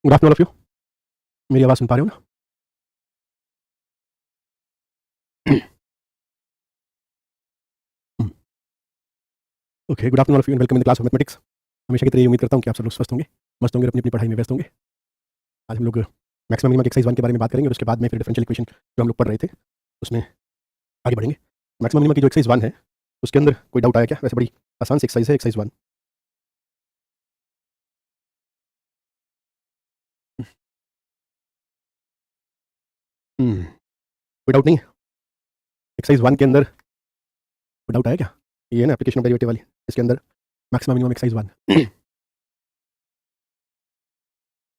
Good afternoon of you. मेरी आवाज़ सुन पा रहे हो ना? Okay, good afternoon of you and welcome in the class of mathematics. हमेशा की तरह ये उम्मीद करता हूँ कि आप सब लोग स्वस्थ होंगे, मस्त होंगे, अपनी अपनी पढ़ाई में व्यस्त होंगे। आज हम लोग मैक्सिमम मिनिमम एक्सरसाइज 1 के बारे में बात करेंगे और उसके बाद में फिर डिफरेंशियल इक्वेशन जो हम लोग पढ़ रहे थे उसमें आगे बढ़ेंगे। मैक्सिमम मिनिमम की जो एक्सरसाइज 1 है उसके अंदर कोई डाउट आया क्या? वैसे बड़ी आसान सी एक्सरसाइज है एक्सरसाइज 1। कोई डाउट नहीं है? एक्सरसाइज 1 के अंदर कोई डाउट आया क्या? ये है ना एप्लीकेशन ऑफ डेरिवेटिव वाली, इसके अंदर मैक्सिमम मिनिमम एक्सरसाइज 1।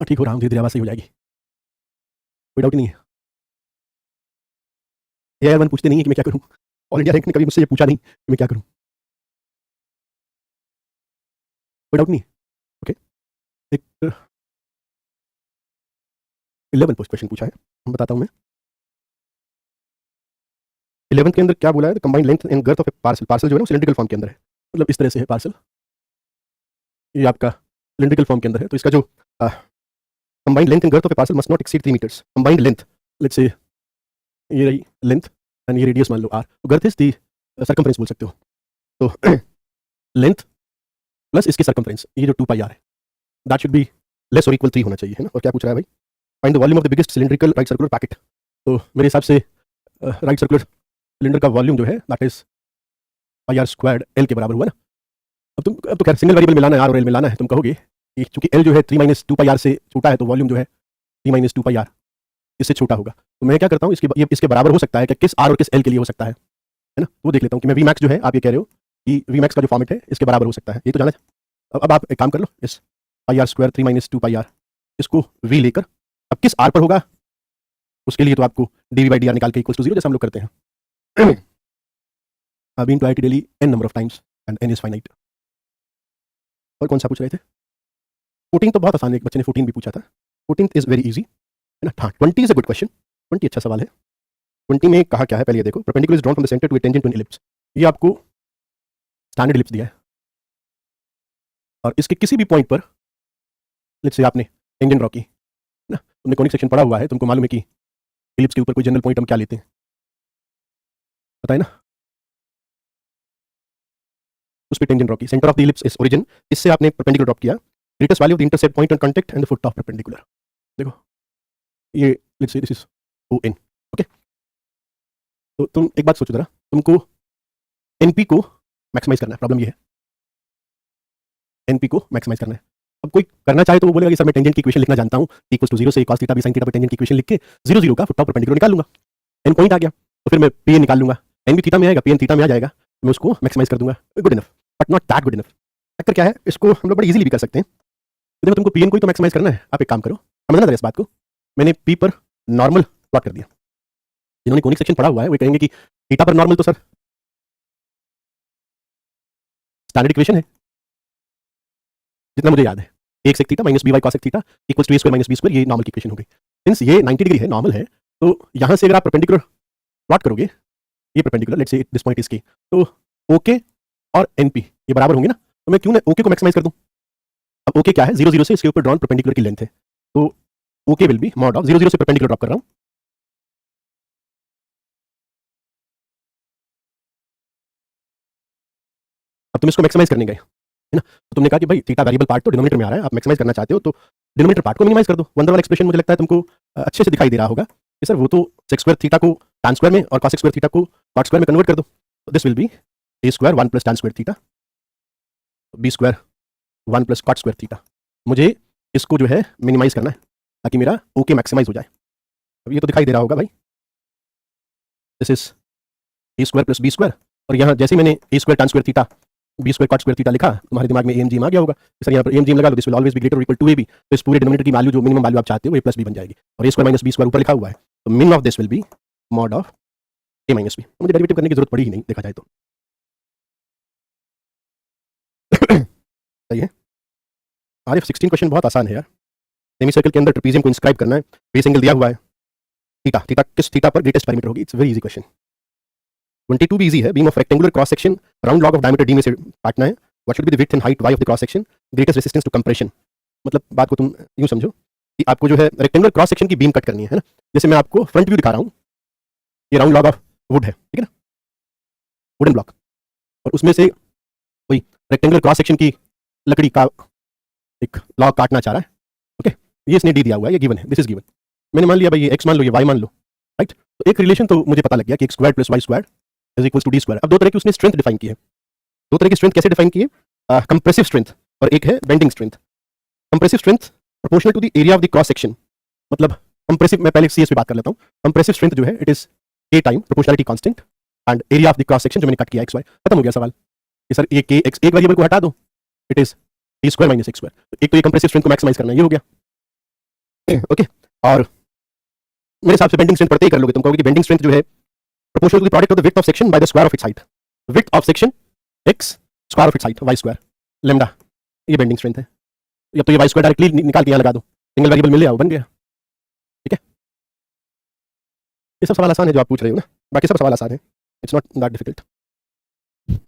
ठीक हो रहा हूँ, धीरे धीरे आवाज़ सही हो जाएगी। कोई डाउट नहीं है? ये वन पूछते नहीं है कि मैं क्या करूँ। ऑल इंडिया रैंक ने कभी मुझसे ये पूछा नहीं कि मैं क्या करूँ। कोई डाउट नहीं है? ओके, एक 11 पोस्ट क्वेश्चन पूछा है, हम बताता हूँ मैं। 11 के अंदर क्या बोला है? Combined length and girth of a parcel. Parcel जो है ना सिलेंड्रिकल फॉर्म के अंदर है, मतलब इस तरह से है पार्सल, ये आपका सिलेंड्रिकल फॉर्म के अंदर है। तो इसका जो combined length and girth of a parcel must not exceed 3 metres. Combined length, let's say ये रही लेंथ एंड ये रेडियस मान लो r, तो गर्थ इज दी सर्कमफ्रेंस बोल सकते हो। तो लेंथ प्लस इसकी सर्कमफ्रेंस, ये जो 2 पाई r है, दैट शुड बी लेस और इक्वल 3 होना चाहिए, है ना। और क्या पूछ रहा है भाई? Find the volume of the biggest cylindrical right circular packet. तो मेरे हिसाब से राइट सर्कुलर सिलेंडर का वॉल्यूम जो है that is pi r squared L के बराबर हुआ ना। अब तो खैर सिंगल वेरिएबल मिलाना है, आर और एल मिलाना है। तुम कहोगे कि चूंकि एल जो है 3 - 2 पाई आर से छोटा है तो वॉल्यूम जो है 3 - 2 पाई आर इससे छोटा होगा। तो मैं क्या करता हूँ, इसके बराबर हो सकता है कि किस आर और किस एल के लिए हो सकता है ना। वो देख लेता हूँ कि मैं वी मैक्स जो है, आप ये कह रहे हो कि वी मैक्स का जो फॉर्मेट है इसके बराबर हो सकता है, ये तो जाना है। अब आप एक काम कर लो, इस पाई आर स्क्वायर 3 - 2 पाई आर इसको वी लेकर अब किस आर पर होगा उसके लिए तो आपको डी बाई डी आर निकाल के इक्वल टू 0 जैसे हम लोग करते हैं। I've been to IIT Delhi n number of times and n is finite। और कौन सा पूछ रहे थे? 14 तो बहुत आसान है, एक बच्चे ने 14 भी पूछा था। 14 इज वेरी इजी, है ना। हाँ, 20 इज अ गुड क्वेश्चन। 20 अच्छा सवाल है। 20 में कहा क्या है पहले ये देखो। Perpendicular is drawn from the centre to a tangent to an ellipse. ये आपको स्टैंडर्ड इलिप्स दिया है और इसके किसी भी पॉइंट पर लेट्स से आपने टेंजेंट ड्रॉ की ना, तुमने कॉनिक सेक्शन पढ़ा हुआ है, तुमको मालूम है कि इलिप्स के ऊपर कोई जनरल पॉइंट हम क्या लेते हैं, पता है ना। उस पर टेंजेंट ड्रॉ की, centre of the ellipse is origin, इससे आपने परपेंडिकुलर ड्रॉ किया। Greatest value of the intercept point on contact and the foot of perpendicular. देखो ये let's say this is O N. Okay, तो तुम एक बात सोचो जरा, तुमको एनपी को मैक्सिमाइज करना है। प्रॉब्लम ये है, एनपी को मैक्सिमाइज करना है। अब कोई करना चाहे तो वो बोलेगा कि सर मैं टेंजेंट की इक्वेशन लिखना जानता हूँ, इक्वल्स टू 0 से cos theta b sin theta पर टेंजेंट की इक्वेशन लिख के 0 0 का फुट ऑफ परपेंडिकुलर निकाल लूंगा। एन पॉइंट आ गया तो फिर मैं पी निकाल लूंगा, एन भी थीटा में आएगा, पी एन थीटा में आ जाएगा, मैं उसको मैक्सिमाइज कर दूंगा। Good enough, but not that good enough. Factor क्या है, इसको हम लोग बड़ी इजीली भी कर सकते हैं। तो देखो तुमको पी एन को ही तो मैक्सिमाइज करना है। आप एक काम करो, समझना जरा इस बात को। मैंने पी पर नॉर्मल प्लॉट कर दिया। जिन्होंने कोनिक सेक्शन पढ़ा हुआ है वो कहेंगे कि थीटा पर नॉर्मल तो सर स्टैंडर्ड इक्वेशन है, जितना मुझे याद है। एक sec theta minus b y cosec theta equals to a square minus b square, ये नॉर्मल की इक्वेशन हो गई। सिंस ये 90 डिग्री है, नॉर्मल है, तो यहाँ से अगर आप परपेंडिकुलर प्लॉट करोगे, ये perpendicular let's say this point is के, तो ओके और एनपी ये बराबर होंगे ना। तो मैं क्यों ना ओके को मैक्सिमाइज कर दूं। अब ओके क्या है, 0 0 से इसके ऊपर ड्रॉन परपेंडिकुलर की लेंथ है, तो okay will be mod of 0 0 से परपेंडिकुलर ड्रॉप कर रहा हूं। अब तुम इसको मैक्सिमाइज करने गए, है ना। तो तुमने कहा कि भाई थीटा वेरिएबल पार्ट तो डिनोमिनेटर में आ रहा है, आप मैक्सिमाइज करना चाहते हो तो डिनोमिनेटर पार्ट को मिनिमाइज कर दो। वंडर वाला एक्सप्रेशन मुझे लगता है तुमको अच्छे से दिखाई दे रहा होगा कि सर वो तो सेक स्क्वायर थीटा को tan स्क्वायर में और cos स्क्वायर थीटा को cot स्क्वायर में कन्वर्ट कर दो। This will be a square 1 + tan square theta, b square 1 + cot square theta. मुझे इसको जो है मिनिमाइज करना है ताकि मेरा ओके मैक्सिमाइज हो जाए। अब ये तो दिखाई दे रहा होगा भाई, this is a square + b square, और यहाँ जैसे ही मैंने a square tan square theta b square cot square theta लिखा, तुम्हारे दिमाग में एम जी आ गया होगा। सर यहाँ पर एम जी लगा दो, this will always be greater और इक्वल टू ab। तो इस पूरे डिनोमिनेटर की वैल्यू जो मिनिमम वैल्यू आप चाहते हो वो a + b बन जाएगी, और a स्क्वायर - b स्क्वायर ऊपर लिखा हुआ है, तो मिन of this will be mod of a - b। मुझे डेरिवेटिव करने की जरूरत पड़ी ही नहीं देखा जाए तो। सही है। आर 16 क्वेश्चन बहुत आसान है यार। सेमी सर्कल के अंदर ट्रेपेजियम को इंस्क्राइब करना है, बेस एंगल दिया हुआ है, थीटा थीटा किस थीटा पर ग्रेटेस्ट पैरामीटर होगी। It's very easy question. 22 भी इजी है। Beam of rectangular cross section round log of diameter d में से काटना है। What should be the width and height y of the cross section, greatest resistance to compression. मतलब बात को तुम यूं समझो कि आपको जो है रेक्टेंगुलर क्रॉस सेक्शन की बीम कट करनी है ना। जैसे मैं आपको फ्रंट व्यू दिखा रहा हूँ, ये राउंड लॉग ऑफ वुड है, ठीक है ना, वुडन ब्लॉक, और उसमें से कोई रेक्टेंगुलर क्रॉस सेक्शन की लकड़ी का एक लॉग काटना चाह रहा है। ओके, ये इसने डी दिया हुआ है, ये गिवन है, दिस इज गिवन। मैंने मान लिया भाई ये एक्स मान लो, ये वाई मान लो, राइट। तो एक रिलेशन तो मुझे पता लग गया कि x square plus y square is equal to d square. अब दो तरह की उसने स्ट्रेंथ डिफाइन की है। दो तरह की स्ट्रेंथ कैसे डिफाइन की है? कंप्रेसिव स्ट्रेंथ और एक है bending strength. Compressive strength proportional to the area of the cross section, मतलब कंप्रेसिव, मैं पहले सीएस पे बात कर लेता हूँ। कंप्रेसिव स्ट्रेंथ जो है इट इज के time proportionality constant and area of the cross section जो मैंने कट किया एक्स वाई। खत्म हो गया सवाल कि सर ये के एक्स एक वेरिएबल को हटा दो, it is T square minus x square. एक तो ये कंप्रेसिव स्ट्रेंथ को मैक्सिमाइज करना, ये हो गया। ओके, और मेरे हिसाब से बेंडिंग स्ट्रेंथ पढ़ते ही कर लोगे, तुम कहोगे कि बेंडिंग स्ट्रेंथ जो है proportional to the product of the width of section by the square of its height. Width of section x, square of its height y square, lambda, ये बेंडिंग स्ट्रेंथ है। या तो ये वाई स्क्वायर डायरेक्टली निकाल के यहाँ लगा दो, सिंगल वेरिएबल मिल गया, बन गया। ठीक है, ये सब सवाल आसान है जो आप पूछ रहे हो ना, बाकी सब सवाल आसान है, it's not that difficult.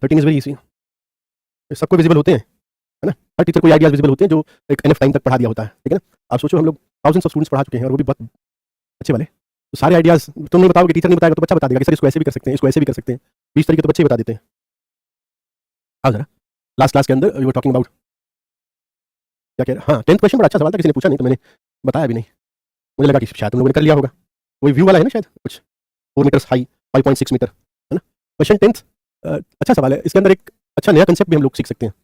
13 is very easy, सबको विजिबल होते हैं, है ना। हर टीचर को आइडियाज विजिबल होते हैं जो एक एनफ टाइम तक पढ़ा दिया होता है, ठीक है ना। आप सोचो हम लोग थाउजेंड्स ऑफ स्टूडेंट्स पढ़ा चुके हैं और वो भी बहुत अच्छे वाले, तो सारे आइडियाज तुम नहीं बताओगे, टीचर नहीं बताएगा तो बच्चा बता देगा कि सर इसको ऐसे भी कर सकते हैं, इसको ऐसे भी कर सकते हैं। 20 तरीके तो बच्चे बता देते हैं। हाँ जरा, लास्ट क्लास के अंदर यू वर टॉकिंग अबाउट, क्या कह रहे, हाँ 10th क्वेश्चन बड़ा अच्छा सवाल था, किसी ने पूछा नहीं तो मैंने बताया भी नहीं, मुझे लगा कि शायद तुम लोगों ने कर लिया होगा। वही व्यू वाला है ना शायद, कुछ 4 मीटर हाई 5.6 मीटर, है ना। क्वेश्चन 10th अच्छा सवाल है, इसके अंदर एक अच्छा नया कंसेप्ट भी हम लोग सीख सकते हैं।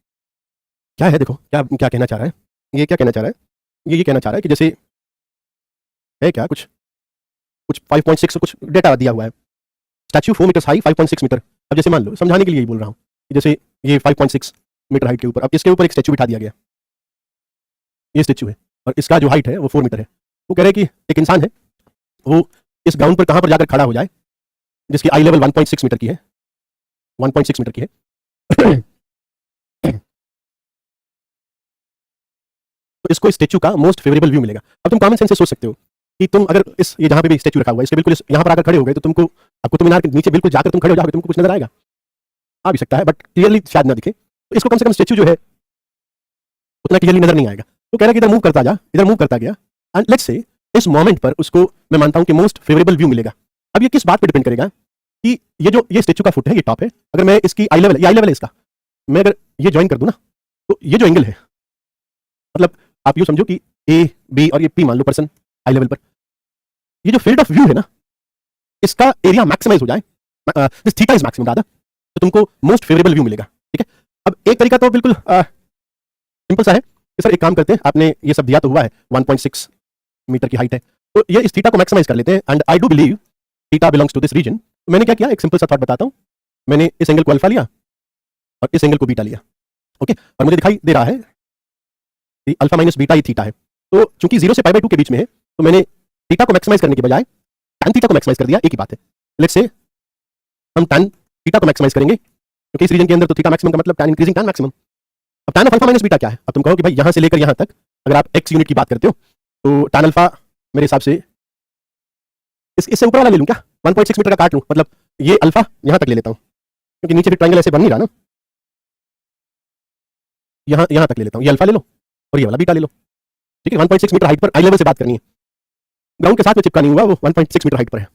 क्या है, देखो क्या क्या कहना चाह रहा है ये, क्या कहना चाह रहा है ये कहना चाह रहा है कि जैसे है क्या, कुछ कुछ 5.6 कुछ डेटा दिया हुआ है, स्टैच्यू 4 मीटर हाई 5.6 मीटर। अब जैसे मान लो, समझाने के लिए यही बोल रहा हूँ कि जैसे ये 5.6 मीटर हाइट के ऊपर, अब इसके ऊपर एक स्टैच्यू बिठा दिया गया, ये स्टैच्यू है और इसका जो हाइट है वो 4 मीटर है। वो कह रहे हैं कि एक इंसान है, वो इस ग्राउंड पर कहाँ पर जाकर खड़ा हो जाए जिसकी आई लेवल 1.6 मीटर की है, 1.6 मीटर की है। तो इसको स्टैच्यू का मोस्ट फेवरेबल व्यू मिलेगा। अब तुम कॉमन सेंस से सोच सकते हो कि तुम अगर इस ये जहां पे भी स्टैच्यू रखा हुआ है इसके बिल्कुल यहाँ पर आकर खड़े हो गए तो तुमको, आपको तो मीनार के नीचे बिल्कुल जाकर तुम खड़े हो जाओगे, तुमको कुछ नजर आएगा, आ भी सकता है बट क्लियरली शायद ना दिखे। तो इसको कम से कम स्टैच्यू जो है उतना क्लियरली नजर नहीं आएगा। तो कह रहा है कि इधर मूव करता जा, इधर मूव करता गया, एंड लेट्स से इस मोमेंट पर उसको मैं मानता हूं कि मोस्ट फेवरेबल व्यू मिलेगा। अब ये किस बात पर डिपेंड करेगा कि ये स्टैच्यू का फुट है, ये टॉप है, अगर मैं इसकी आई लेवल, ये आई लेवल है इसका, मैं अगर ये ज्वाइन कर दूं ना तो ये जो एंगल है, मतलब आप यूं समझो कि ए बी और ये पी मान लो पर्सन आई लेवल पर, ये जो फील्ड ऑफ व्यू है ना इसका एरिया मैक्सिमाइज हो जाए, this theta is maximum rather, तो तुमको मोस्ट फेवरेबल व्यू मिलेगा। ठीक है, अब एक तरीका तो बिल्कुल सिंपल सा है कि सर एक काम करते हैं, आपने ये सब दिया तो हुआ है 1.6 मीटर की हाइट है, तो ये इस थीटा को मैक्सिमाइज कर लेते हैं, and I do believe theta belongs to this region. मैंने क्या किया, एक सिंपल सा थॉट बताता हूं, मैंने इस एंगल को अल्फा लिया और इस एंगल को बीटा लिया, ओके, और मुझे दिखाई दे रहा है अल्फा माइनस बीटा ही थीटा है। तो चूंकि 0 से π/2 के बीच में है तो मैंने थीटा को मैक्सिमाइज करने के बजाय tan थीटा को मैक्सिमाइज कर दिया, एक ही बात है। लेट्स से हम tan थीटा को मैक्सिमाइज करेंगे क्योंकि इस रीजन के अंदर तो थीटा मैक्सिमम का मतलब tan इंक्रीजिंग tan मैक्सिमम। अब tan of alpha minus beta क्या है? अब तुम कहो कि भाई यहां से लेकर यहां तक अगर आप x यूनिट की बात करते हो तो tan अल्फा मेरे हिसाब से इससे ऊपर वाला ले लूं क्या, 1.6 मीटर का काट लूं, मतलब ये अल्फा यहां तक ले लेता हूं क्योंकि नीचे भी ट्रायंगल ऐसे बन नहीं रहा ना, यहां तक ले लेता हूं, ये अल्फा ले लो और ये वाला बीटा ले लो। ठीक है, 1.6 मीटर हाइट पर आई लेवल से बात करनी है, ग्राउंड के साथ में चिपका नहीं हुआ, वो 1.6 मीटर हाइट पर है।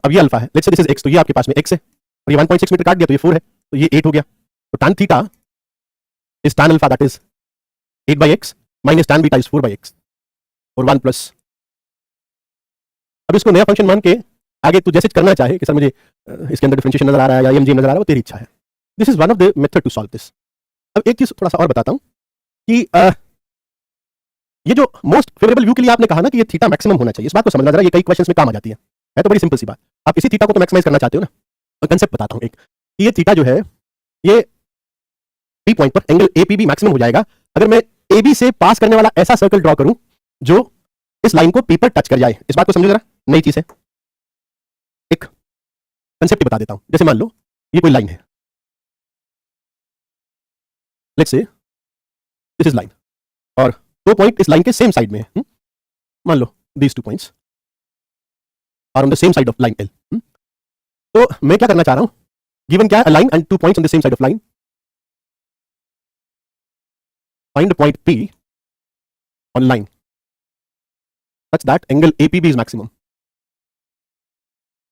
अब ये अल्फा है, let's say this is x, तो ये आपके पास में x है और ये 1.6 मीटर काट दिया तो ये 4 है, तो ये 8 हो गया। तो tan theta is tan alpha that is 8/x minus tan beta is 4/x और 1 प्लस। अब इसको नया फंक्शन मान के आगे तू जैसे करना चाहे कि सर मुझे इसके अंदर डिफरेंशिएशन नजर आ रहा है या एमजीएम नजर आ रहा है, वो तेरी इच्छा है। This is one of the method to solve this. अब एक चीज थोड़ा सा और बताता हूं कि ये जो मोस्ट फेवरेबल व्यू के लिए आपने कहा ना कि ये थीटा मैक्सिमम होना चाहिए, इस बात को समझना जरा, ये कई क्वेश्चंस में काम आ जाती है तो बड़ी सिंपल सी बात। आप इसी थीटा को तो मैक्सिमाइज करना चाहते हो ना, और कंसेप्ट बताता हूं एक, कि ये थीटा जो है ये बी पॉइंट पर एंगल एपीबी मैक्सिमम हो जाएगा अगर मैं एबी से पास करने वाला ऐसा सर्कल ड्रॉ करूं जो इस लाइन को पी पर टच कर जाए। इस बात को समझो जरा, नई चीज है, एक कंसेप्ट बता देता हूं। जैसे मान लो ये कोई लाइन है, let's say this is line और 2 पॉइंट इस लाइन के सेम साइड में है, मान लो these 2 points are on the same side of line L. तो मैं क्या करना चाह रहा हूं, गिवन क्या है, a line and 2 points on the same side of line, find point P on line such that angle APB is maximum.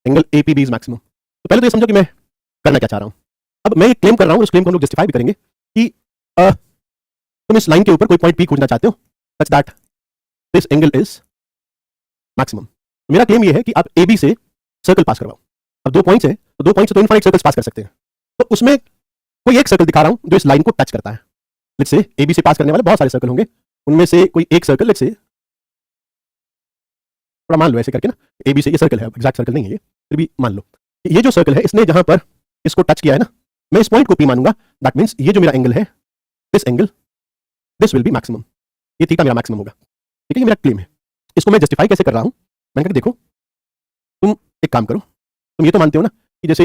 Angle APB is maximum. तो पहले तो ये समझो कि मैं करना क्या चाह रहा हूं. अब मैं ये क्लेम कर रहा हूं, उस क्लेम को हम लोग जस्टिफाई भी करेंगे कि तुम इस लाइन के ऊपर कोई पॉइंट P खोजना चाहते हो such that this angle is maximum. मेरा क्लेम ये है कि आप AB से सर्कल पास करवाओ. अब दो पॉइंट्स हैं, तो दो पॉइंट्स से तो इनफाइनाइट सर्कल्स पास कर सकते हैं. तो उसमें कोई एक सर्कल दिखा रहा हूं जो इस लाइन को टच करता है. लेट्स से AB से पास करने वाले बहुत सारे सर्कल होंगे, उनमें से कोई एक सर्कल, लेट्स से थोड़ा मान लो ऐसे करके ना, AB से ये सर्कल है, एग्जैक्ट सर्कल नहीं है ये, फिर भी मान लो ये जो सर्कल है इसने जहां पर इसको टच किया है ना, मैं इस पॉइंट को P मानूंगा. दैट मींस ये जो मेरा एंगल है, this angle, this will be maximum. ये थीटा मेरा मैक्सिमम होगा. ठीक है, ये मेरा क्लेम है. इसको मैं जस्टिफाई कैसे कर रहा हूं, मैंने कहा देखो तुम एक काम करो, तुम ये तो मानते हो ना कि जैसे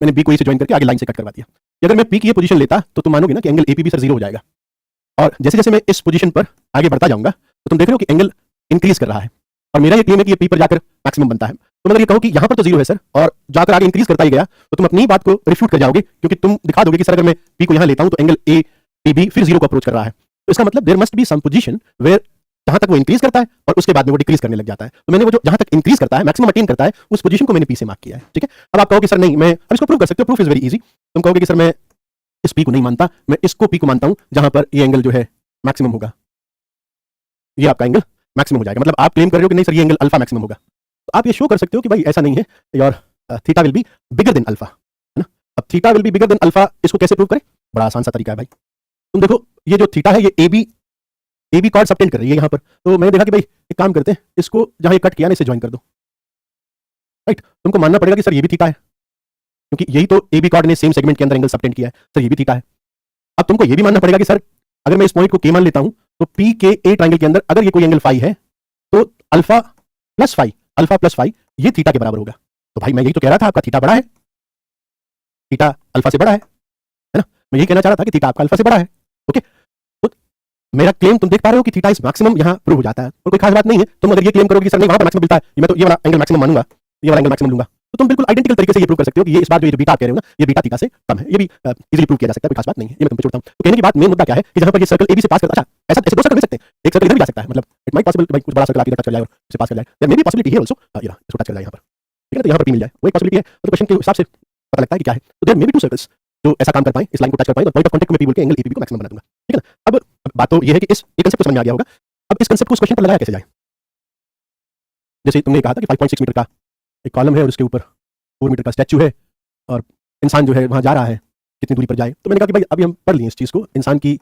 मैंने B को A से ज्वाइन करके आगे लाइन से कट करवा दिया, कि अगर मैं P की ये पोजीशन लेता तो तुम मानोगे ना कि एंगल APB सर 0 हो जाएगा. और जैसे जैसे मैं इस पोजीशन पर आगे बढ़ता जाऊंगा तो तुम देख रहे हो कि एंगल इंक्रीज कर रहा है. और मेरा ये क्लेम है कि ये P पर जाकर मैक्सिमम बनता है. तो अगर ये कहो कि यहाँ पर तो 0 है सर और जाकर आगे इंक्रीज करता ही गया, तो तुम अपनी बात को रिफ्यूट कर जाओगे, क्योंकि तुम दिखा दोगे कि सर अगर मैं P को यहाँ लेता हूँ तो एंगल APB फिर 0 को अप्रोच कर रहा है. तो इसका मतलब there must be some position where जहां तक वो इंक्रीज करता है और उसके बाद में वो डिक्रीज करने लग जाता है. तो मैंने वो जो जहां तक इंक्रीज करता है, मैक्सिमम अटेन करता है, उस पोजीशन को मैंने P से मार्क किया है. ठीक है, अब आप कहोगे सर नहीं, मैं अब इसको प्रूव कर सकते हो, प्रूफ इज वेरी इजी. तुम कहोगे कि सर मैं इस P को नहीं मानता, मैं इसको P को मानता हूं जहां पर ये एंगल जो है मैक्सिमम होगा. ये आपका एंगल मैक्सिमम हो जाएगा. मतलब आप क्लेम कर रहे हो कि नहीं सर ये एंगल अल्फा मैक्सिमम होगा. तो आप ये शो कर सकते हो कि भाई ऐसा नहीं है, your theta will be bigger than alpha, है ना. अब theta will be bigger than alpha, इसको कैसे प्रूव करें? बड़ा आसान सा तरीका है भाई. तुम देखो ये जो थीटा है ये AB कॉर्ड सबटेंड कर रही है यहाँ पर. तो मैंने देखा कि भाई एक काम करते हैं, इसको जहां ये कट किया ना इसे ज्वाइन कर दो. राइट, तुमको मानना पड़ेगा कि सर ये भी थीटा है, क्योंकि यही तो AB कॉर्ड ने सेम सेगमेंट के अंदर एंगल सबटेंड किया है. सर ये भी थीटा है. अब तुमको ये भी मानना पड़ेगा कि सर अगर मैं इस पॉइंट को K मान लेता हूं तो P के A ट्रायंगल के अंदर अगर ये कोई एंगल फाई है तो अल्फा प्लस फाई ये थीटा के बराबर होगा. तो भाई मैं यही तो कह रहा था, आपका थीटा बड़ा है, थीटा अल्फा से बड़ा है ना. मैं यही कहना चाह रहा था कि थीटा आपका अल्फा से बड़ा है. ओके, तो मेरा क्लेम तुम देख पा रहे हो कि थीटा इज मैक्सिमम यहां प्रूव हो जाता है, और कोई खास बात नहीं है. तुम अगर ये क्लेम करोगे कि सर नहीं वहां पर मैक्सिमम मिलता है, मैं तो ये वाला एंगल मैक्सिमम मानूंगा, ये वाला एंगल मैक्सिमम लूंगा, तो तुम बिल्कुल आइडेंटिकल तरीके से ये प्रूव कर सकते हो कि ये इस बार जो बीटा आप कह रहे हो ना, ये बीटा थीटा से कम है. ये भी इजीली प्रूव किया जा सकता है, कोई खास बात नहीं है. ये मैं तुम पे छोड़ता हूं. तो कहने की बात, मेन मुद्दा क्या है कि जहां पर ये सर्कल AB से पास करता है, अच्छा ऐसा ऐसे दो सर्कल मिल सकते हैं, एक सर्कल इधर भी जा सकता है. मतलब इट माइट पॉसिबल भाई कुछ बड़ा सर्कल आगे टच कर जाए और उसे पास कर जाए. There may be possibility here also, ये इसको टच कर जाए यहां पर. ठीक है, तो यहां पर P मिल जाए, वो एक पॉसिबिलिटी है. तो क्वेश्चन के हिसाब से पता लगता है कि क्या है. तो there may be two circles जो ऐसा काम कर पाए, इस लाइन को टच कर पाए, तो पॉइंट ऑफ कांटेक्ट को मैं P बोल के एंगल APB को मैक्सिमम बना दूंगा. ठीक है ना. अब बात तो ये है कि इस एक कांसेप्ट को समझ में आ गया होगा. अब इस कांसेप्ट को उस क्वेश्चन पर लगाया कैसे जाए. जैसे तुमने कहा था कि 5.6 मीटर का एक कॉलम है और उसके ऊपर 4 मीटर का स्टैचू है और इंसान जो है वहां जा रहा है, कितनी दूरी पर जाए. तो मैंने कहा कि भाई अभी हम पढ़ लिए इस चीज को, इंसान की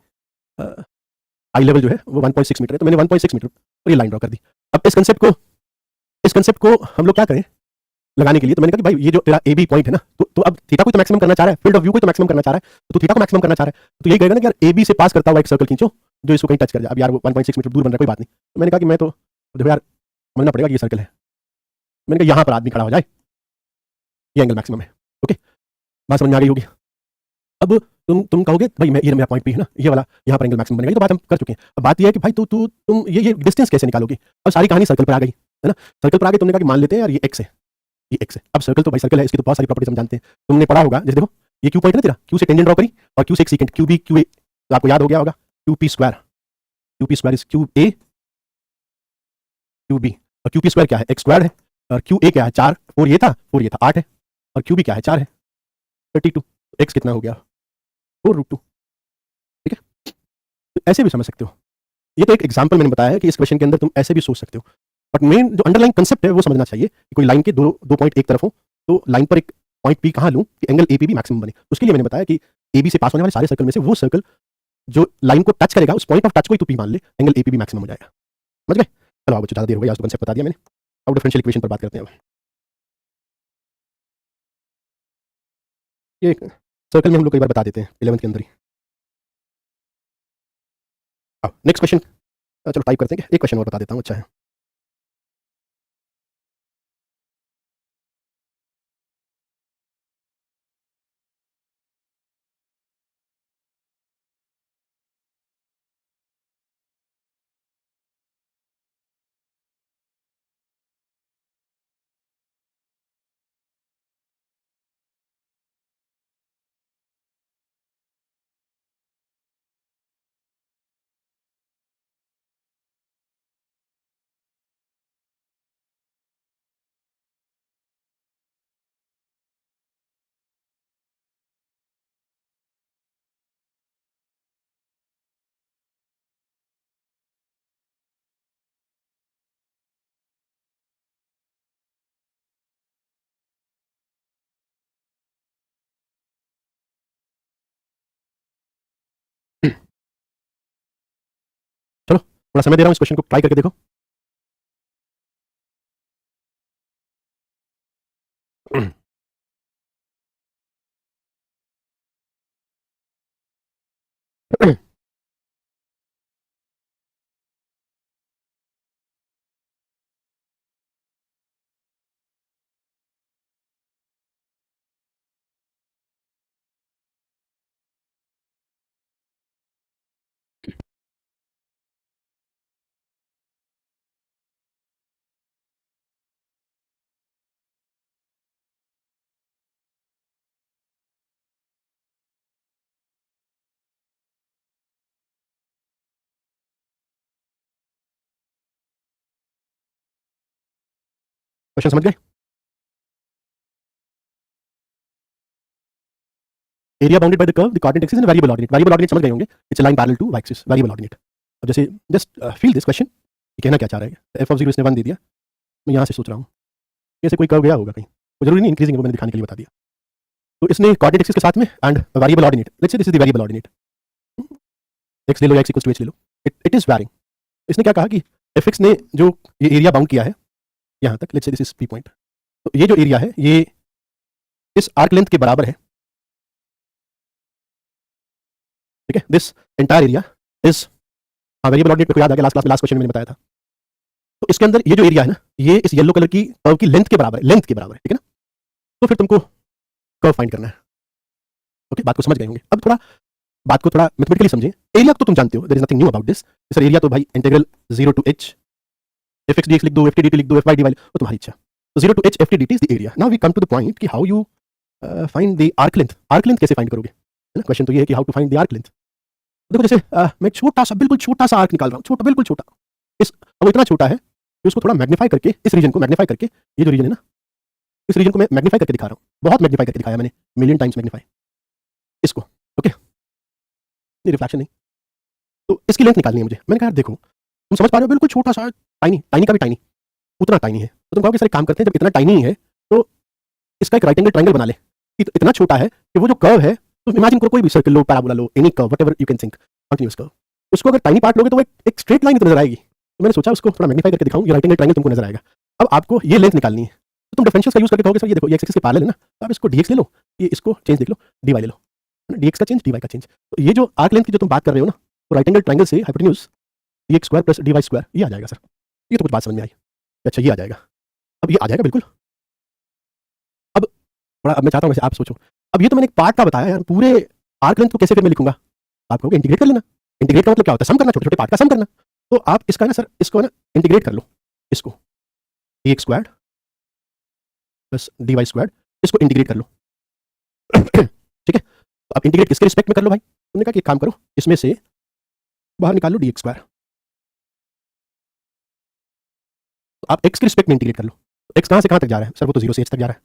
आई लेवल जो है वो 1.6 मीटर है, तो मैंने 1.6 मीटर पर ये लाइन ड्रॉ कर दी. अब इस कंसेप्ट को हम लोग क्या करें लगाने के लिए. तो मैंने कहा कि भाई ये जो तेरा AB पॉइंट है ना, तो अब थीटा को तो मैक्सिमम करना चाह रहा है, फील्ड ऑफ व्यू को तो मैक्सिमम करना चाह रहा है, तो थीटा को मैक्सिमम करना चाह रहा है. तो यही कहेगा ना कि यार AB से पास करता हुआ एक सर्कल खींचो जो इसको कहीं टच कर जाए. अब यार वो 1.6 मीटर दूर बन रहा है, कोई बात नहीं. तो मैंने कहा कि मैं तो देखो यार समझना पड़ेगा कि ये सर्कल है. मैंने कहा यहां पर आदमी खड़ा हो जाए, ये एंगल मैक्सिमम है. ओके, बात समझ में आ गई होगी. अब तुम कहोगे भाई मैं ये मेरा पॉइंट P है ना, ये वाला यहाँ पर एंगल मैक्सिमम बनेगा. ये तो बात हम कर चुके हैं. अब बात ये है कि भाई तुम ये डिस्टेंस कैसे निकालोगे. अब सारी कहानी सर्कल पर आ गई, है ना. सर्कल पर आ गई, तुमने कहा कि मान लेते हैं यार ये x है, ये x है. अब सर्कल तो भाई सर्कल है, इसकी तो बहुत सारी प्रॉपर्टीज हम जानते हैं. तुमने पढ़ा होगा, जैसे देखो ये Q पॉइंट है ना तेरा, Q से टेंजेंट ड्रॉ करी और Q से एक सेकंड QB QA, तो आपको याद हो गया होगा QP square. QP square is QA QB, और QP स्क्वायर क्या है, x स्क्वायर है, और QA क्या है 4, 4 ये था 8 है, और QB क्या है 4 है 32. x कितना हो गया 4√2. ठीक है, तो ऐसे भी समझ सकते हो. ये तो एक एग्जांपल मैंने बताया है कि इस क्वेश्चन के अंदर तुम ऐसे भी सोच सकते हो, बट मेन जो अंडरलाइन कंसेप्ट है वो समझना चाहिए कि कोई लाइन के दो पॉइंट एक तरफ हो, तो लाइन पर एक पॉइंट P कहां लूं कि एंगल APB मैक्सिमम बने. उसके लिए मैंने बताया कि AB से पास होने वाले सारे सर्कल में से वो सर्कल जो लाइन को टच करेगा, उस पॉइंट ऑफ टच को ही तू P मान ले, एंगल APB मैक्सिमम हो जाएगा. समझ गए. चलो अब ज्यादा देर हो गई, आज तो कंसेप्ट बता दिया मैंने. अब डिफरेंशियल इक्वेशन पर बात करते हैं. अब ये सर्कल में हम लोग कई बार बता देते हैं 11th के अंदर ही. अब नेक्स्ट क्वेश्चन, चलो टाइप करते हैं, एक क्वेश्चन और बता देता हूँ. अच्छा है. थोड़ा समय दे रहा हूँ, इस क्वेश्चन को ट्राई करके देखो। क्वेश्चन समझ गए? Area bounded by the curve, the coordinate axis and variable ordinate. Variable ordinate समझ गए होंगे, it's a line parallel to y axis, variable ordinate. अब जैसे जस्ट फील दिस क्वेश्चन, ये कहना क्या चाह रहा है। एफ ऑफ 0 इसने 1 दे दिया, मैं यहाँ से सोच रहा हूँ ऐसे कोई कर्व गया होगा कहीं, वो जरूरी नहीं इंक्रीजिंग, वो मैंने दिखाने के लिए बता दिया। तो इसने कोऑर्डिनेट एक्सिस के साथ में and variable ordinate, let's say this is the variable ordinate, x ले लो या एक्स इक्वल्स टू एच ले लो, इट इज वैरिंग। इसने क्या कहा कि एफ एक्स ने जो ये एरिया बाउंड किया है यहाँ तक, let's say this is P point, तो ये जो एरिया है ये इस आर्क लेंथ के बराबर है, ठीक है। दिस एंटायर एरिया इज, हाँ वेरिएबल ऑर्डिनेट को याद आ गया, लास्ट क्वेश्चन में मैंने बताया था। तो इसके अंदर ये जो एरिया है ना, ये इस येलो कलर की कर्व की लेंथ के बराबर है, लेंथ के बराबर है, ठीक है ना। तो फिर तुमको कर्व फाइंड करना है, ओके। बात को समझ गए होंगे। अब थोड़ा बात को थोड़ा मैथमेटिकली समझें। एरिया तो तुम जानते हो, there is nothing new about this. Sir area तो भाई integral 0 to h f x D x लिख दो, एफ टी डी टी लिख दो, एफ वाई डी वाई, वो तुम्हारी इच्छा। तो 0 to h F T D T is the area. Now we come to the point कि how you find the arc length. Arc length कैसे find करोगे, है ना। क्वेश्चन तो ये है कि how to find the arc length. देखो जैसे मैं छोटा सा, बिल्कुल छोटा सा आर्क निकाल रहा हूँ, छोटा, बिल्कुल छोटा, इस, वो इतना छोटा है कि उसको थोड़ा मैग्नीफाई करके, इस रीजन को मैग्नीफाई करके, ये जो रीजन है ना, इस रीजन को मैं मैग्नीफाई करके दिखा रहा हूँ, बहुत मैग्नीफाई करके दिखाया मैंने, मिलियन टाइम्स मैग्नीफाई इसको, ओके। नहीं रिफ्लेक्शन नहीं, तो इसकी लेंथ निकालनी है मुझे। मैंने कहा देखो तुम समझ पा रहे हो, बिल्कुल छोटा सा, टाइनी, टाइनी का भी टाइनी, उतना टाइनी है। तो तुम कहोगे सर एक काम करते हैं, जब इतना टाइनी है तो इसका एक राइट एंगल ट्रायंगल बना ले। इतना छोटा है कि वो जो कर्व है, तो इमेजिन करो कोई भी circle low, parabola low, any curve, whatever you can think, continuous curve, उसको अगर टाइनी पार्ट लोगे तो वो एक स्ट्रेट लाइन नजर आएगी। तो मैंने सोचा उसको थोड़ा मैग्नीफाई करके दिखाऊं, ये राइट एंगल ट्रायंगल तुमको नजर आएगा। अब आपको ये लेंथ निकालनी है, तो तुम डिफरेंशियल्स का यूज करके कहोगे सर ये देखो ये एक्स एक्सिस के पैरेलल है ना, तो आप इसको dx ले लो, ये इसको चेंज देख लो, dy ले लो, dx का चेंज, dy का चेंज। तो ये जो आर्क लेंथ की जो तुम बात कर रहे हो ना, तो राइट एंगल ट्रायंगल से hypotenuse dx square plus dy square, ये आ जाएगा सर। ये तो कुछ बात समझ में आई। अच्छा ये आ जाएगा, अब ये आ जाएगा बिल्कुल। अब थोड़ा, अब मैं चाहता हूँ वैसे आप सोचो, अब ये तो मैंने एक पार्ट का बताया यार, पूरे आर्क लेंथ को कैसे फिर मैं लिखूंगा। आप कहोगे इंटीग्रेट कर लेना। इंटीग्रेट का मतलब क्या होता है, सम करना, छोटे छोटे पार्ट का सम करना। तो आप इसका ना सर, इसको ना इंटीग्रेट कर लो, इसको dx square plus dy square, इसको इंटीग्रेट कर लो। ठीक है, तो आप इंटीग्रेट किसके रिस्पेक्ट में कर लो भाई, तुमने कहा कि एक काम करो, इसमें से बाहर निकाल लो dx स्क्वायर, तो आप x के रिस्पेक्ट में इंटीग्रेट कर लो। तो x कहां से कहां तक जा रहा है सर, वो तो 0 से h तक जा रहा है।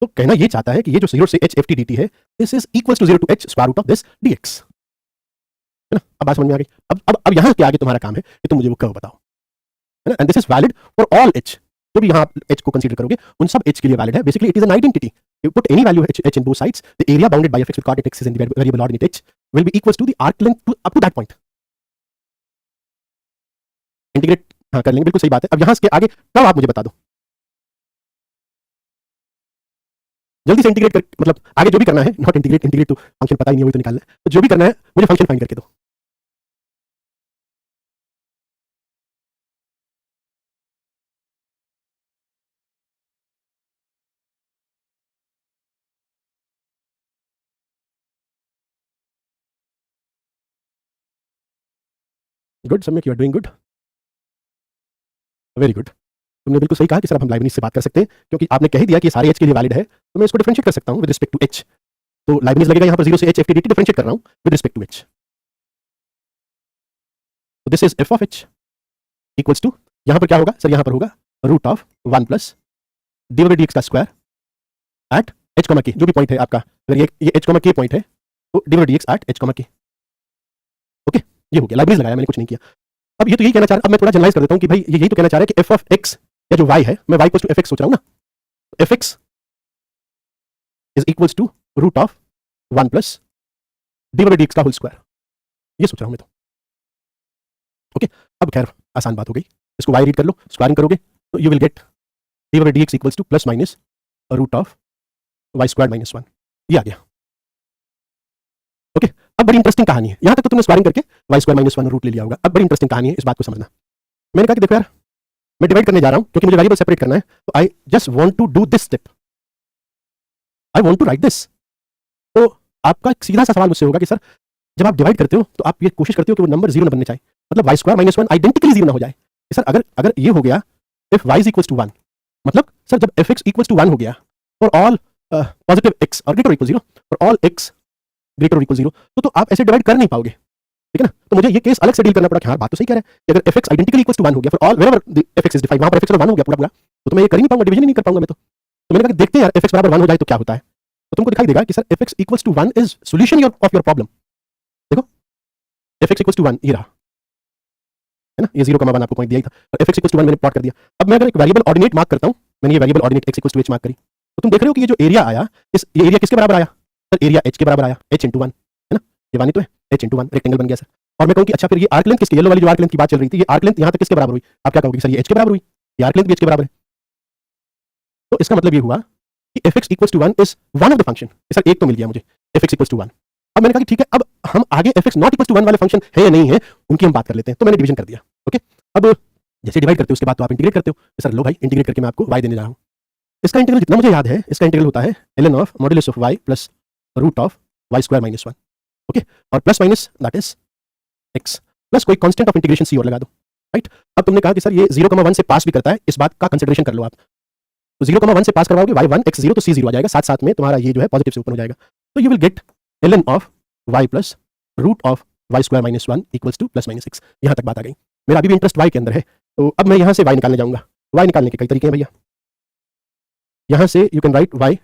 तो कहना ये चाहता है कि ये जो 0 से h ft dt है, this is equal to 0 to h square root of this dx, है ना। अब बात समझ में आ गई। अब यहां के आगे तुम्हारा काम है कि तुम मुझे वो कर्व बताओ, है ना। And this is valid for all h, जो भी यहां h को कंसीडर करोगे उन सब h के लिए वैलिड है। Basically it is an identity, you put any value h in both sides, the area bounded by fx with coordinate x and the variable ordinate h will be equals to the arc length to, up to that point. Integrate हाँ कर लेंगे, बिल्कुल सही बात है। अब यहां से आगे तब आप मुझे बता दो, जल्दी से इंटीग्रेट कर, मतलब आगे जो भी करना है, नॉट इंटीग्रेट, इंटीग्रेट तो फंक्शन पता ही नहीं है, वही तो निकालना है। तो जो भी करना है मुझे फंक्शन फाइंड करके दो। Good Samyak, you are doing good, very good. तुमने बिल्कुल सही कहा कि सर अब हम लाइब्निज से बात कर सकते हैं, क्योंकि आपने कह ही दिया कि सारे h के लिए वैलिड है, तो मैं इसको डिफरेंशिएट कर सकता हूं विद रिस्पेक्ट टू h। तो लाइब्निज लगेगा यहाँ पर 0 से h ft dt, डिफरेंशिएट कर रहा हूं विद रिस्पेक्ट टू h। तो this is f of h equals to, यहाँ पर क्या होगा सर, यहाँ पर होगा root of 1 plus dy by dx का square at h comma k, जो भी पॉइंट है आपका, अगर ये h कॉमा k पॉइंट है तो dy by dx at h comma k, okay. ये हो गया, लाइब्रेरीज लगाया मैंने, कुछ नहीं किया। अब ये तो यही कहना चाह रहा, अब मैं थोड़ा जनरलाइज कर देता हूं कि भाई ये यही तो कहना चाह रहा है कि f ऑफ x या जो y है, मैं y इक्वल्स टू fx सोच रहा हूं ना, fx is equals to root of 1 plus dy by dx का होल स्क्वायर, ये सोच रहा हूं मैं तो, ओके। अब खैर आसान बात हो गई, इसको y रीड कर लो, स्क्वायरिंग करोगे तो you will get d by D x equals to plus minus root of y square minus one, ये आ गया। ओके, अब बड़ी इंटरेस्टिंग कहानी है, यहां तक तो तुमने स्क्वायरिंग करके y square minus one root ले लिया होगा। अब बड़ी इंटरेस्टिंग कहानी है, इस बात को समझना। मैंने कहा कि देखो यार, मैं डिवाइड करने जा रहा हूं क्योंकि मुझे वेरिएबल सेपरेट करना है, तो I just want to do this step, I want to write this. तो आपका एक सीधा सा सवाल मुझसे होगा कि सर जब आप डिवाइड करते हो तो आप ये कोशिश करते हो कि वो नंबर जीरो न बनने चाहिए, मतलब y square minus one identically zero ना हो जाए। सर अगर अगर ये हो गया if y is equal to one, मतलब सर जब f x equal to one हो गया फॉर ऑल पॉजिटिव एक्स और greater equal zero, for all x greater equal zero, तो आप ऐसे डिवाइड कर नहीं पाओगे, ठीक है ना। तो मुझे ये केस अलग से डील करना पड़ा कि हाँ बात तो सही कह रहे हैं कि अगर f x identically equal to one हो गया for all wherever the f x is defined, वहां पर एफ एक्स वन हो गया पूरा पूरा, तो मैं ये कर ही नहीं पाऊंगा, डिवीजन ही नहीं कर पाऊंगा मैं। तो मैंने कहा देखते हैं यार एफ एक्स बराबर वन हो जाए तो क्या होता है। तो तुमको दिखाई देगा कि sir F x equal to one is solution of your problem. देखो F x equal to one, ये रहा है ना, ये जीरो कमा वन आपको पॉइंट दिया ही था, और f x equal to one मैंने प्लॉट कर दिया। अब मैं अगर एक वेरिएबल ऑर्डिनेट मार्क करता हूं, मैंने ये variable ordinate x equal to h mark करी, तो तुम देख रहे हो कि ये जो एरिया आया, इस ये एरिया किसके बराबर आया सर, एरिया एच के बराबर आया, एच इंटू वन, है ना, ये वन ही तो है, एच इंटू वन रेक्टेंगल बन गया सर। और मैं कहूँ कि अच्छा फिर ये आर्क लेंथ किसकी, येलो वाली जो आर्क लेंथ की बात चल रही थी, ये आर्क लेंथ यहाँ तक किसके बराबर हुई, आप क्या कहोगे सर ये एच के बराबर हुई, ये आर्क लेंथ भी एच के बराबर है। तो इसका मतलब ये हुआ कि f x equal to one is one of the function, sir एक तो मिल गया मुझे f x equal to one. अब मैंने कहा कि ठीक है, अब हम आगे f x not equal to one वाले फंक्शन है या नहीं है उनकी हम बात कर लेते हैं, तो मैंने डिवीजन कर दिया। ओके, अब जैसे डिवाइड करते हो उसके बाद तो आप इंटीग्रेट करते हो, सर लो भाई इंटीग्रेट करके मैं आपको y देने जा रहा हूँ। इसका इंटीग्रल जितना मुझे याद है, इसका इंटीग्रल होता है ln of modulus of y plus root of y square minus one. Okay, और plus minus that is x plus कोई कांस्टेंट ऑफ इंटीग्रेशन c और लगा दो, राइट। अब तुमने कहा कि सर ये 0,1 से पास भी करता है, इस बात का कंसिडरेशन कर लो आप। तो 0,1 से पास करवाओगे y1 x 0 तो c 0 आ जाएगा, साथ साथ में तुम्हारा ये जो है पॉजिटिव से ओपन हो जाएगा, तो you will get ln of y plus root of y square minus one equals to plus minus x. यहाँ तक बात आ गई। मेरा अभी भी इंटरेस्ट y के अंदर है, तो अब मैं यहाँ से y निकालने जाऊंगा। y निकालने के कई तरीके हैं भैया, यहाँ से you can write y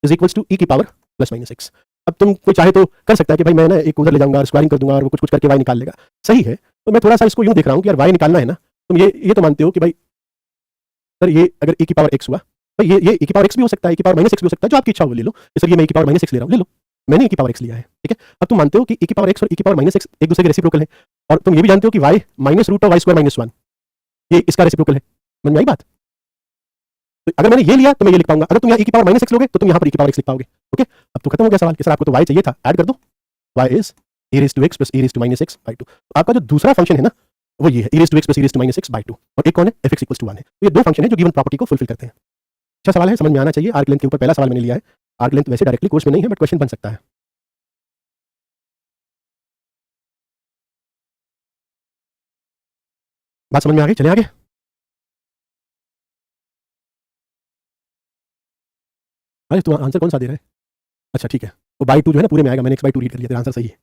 is equals to e की पावर प्लस माइनस एक्स। अब तुम कोई चाहे तो कर सकता है कि भाई मैं ना एक उधर ले जाऊंगा और स्क्वायरिंग कर दूंगा और वो कुछ कुछ करके y निकाल लेगा, सही है। तो मैं थोड़ा सा इसको यूं देख रहा हूँ कि यार y निकालना है ना, तुम ये तो मानते हो कि भाई सर ये अगर e की पावर x हुआ, भाई ये e की पावर x भी हो सकता है, e की पावर माइनस x भी हो सकता है, जो आपकी इच्छा हो ले लो। सर ये मैं e की पावर माइनस x ले रहा हूँ, ले लो, मैंने e की पावर x लिया है, ठीक है। अब तुम मानते हो कि e की पावर x और e की पावर माइनस x एक दूसरे के रेसिप्रोकल है, और तुम ये भी जानते हो कि y minus root of y square minus one ये इसका रेसिप्रोकल है। समझ में आई बात? तो अगर मैंने ये लिया तो मैं ये लिख पाऊंगा, अगर तुम यहाँ e की पावर माइनस x लोगे तो तुम यहाँ पर e की पावर x लिख पाओगे। ओके, अब तो खत्म हो गया सवाल कि सर आपको तो y चाहिए था, ऐड कर दो, y is e raise to x plus e raise to minus x by two. आपका जो दूसरा फंक्शन है ना वो ये है e raise to x plus e raise to minus x by two, और एक कौन है f x इक्वल्स टू 1 है। तो ये दो फंक्शन है जो गिवन प्रॉपर्टी को फुलफिल करते हैं। अच्छा सवाल है, समझ में आना चाहिए। आर्क लेंथ के ऊपर पहला सवाल मैंने लिया है, आर्क लेंथ वैसे डायरेक्टली कोर्स में नहीं है बट क्वेश्चन बन सकता है। बात समझ में आ गई, चले आगे। अरे तू आंसर कौन सा दे रहा है? अच्छा ठीक है, वो बाई टू जो है ना पूरे में आएगा, मैंने x बाई टू रीड कर लिया, तेरा आंसर सही है।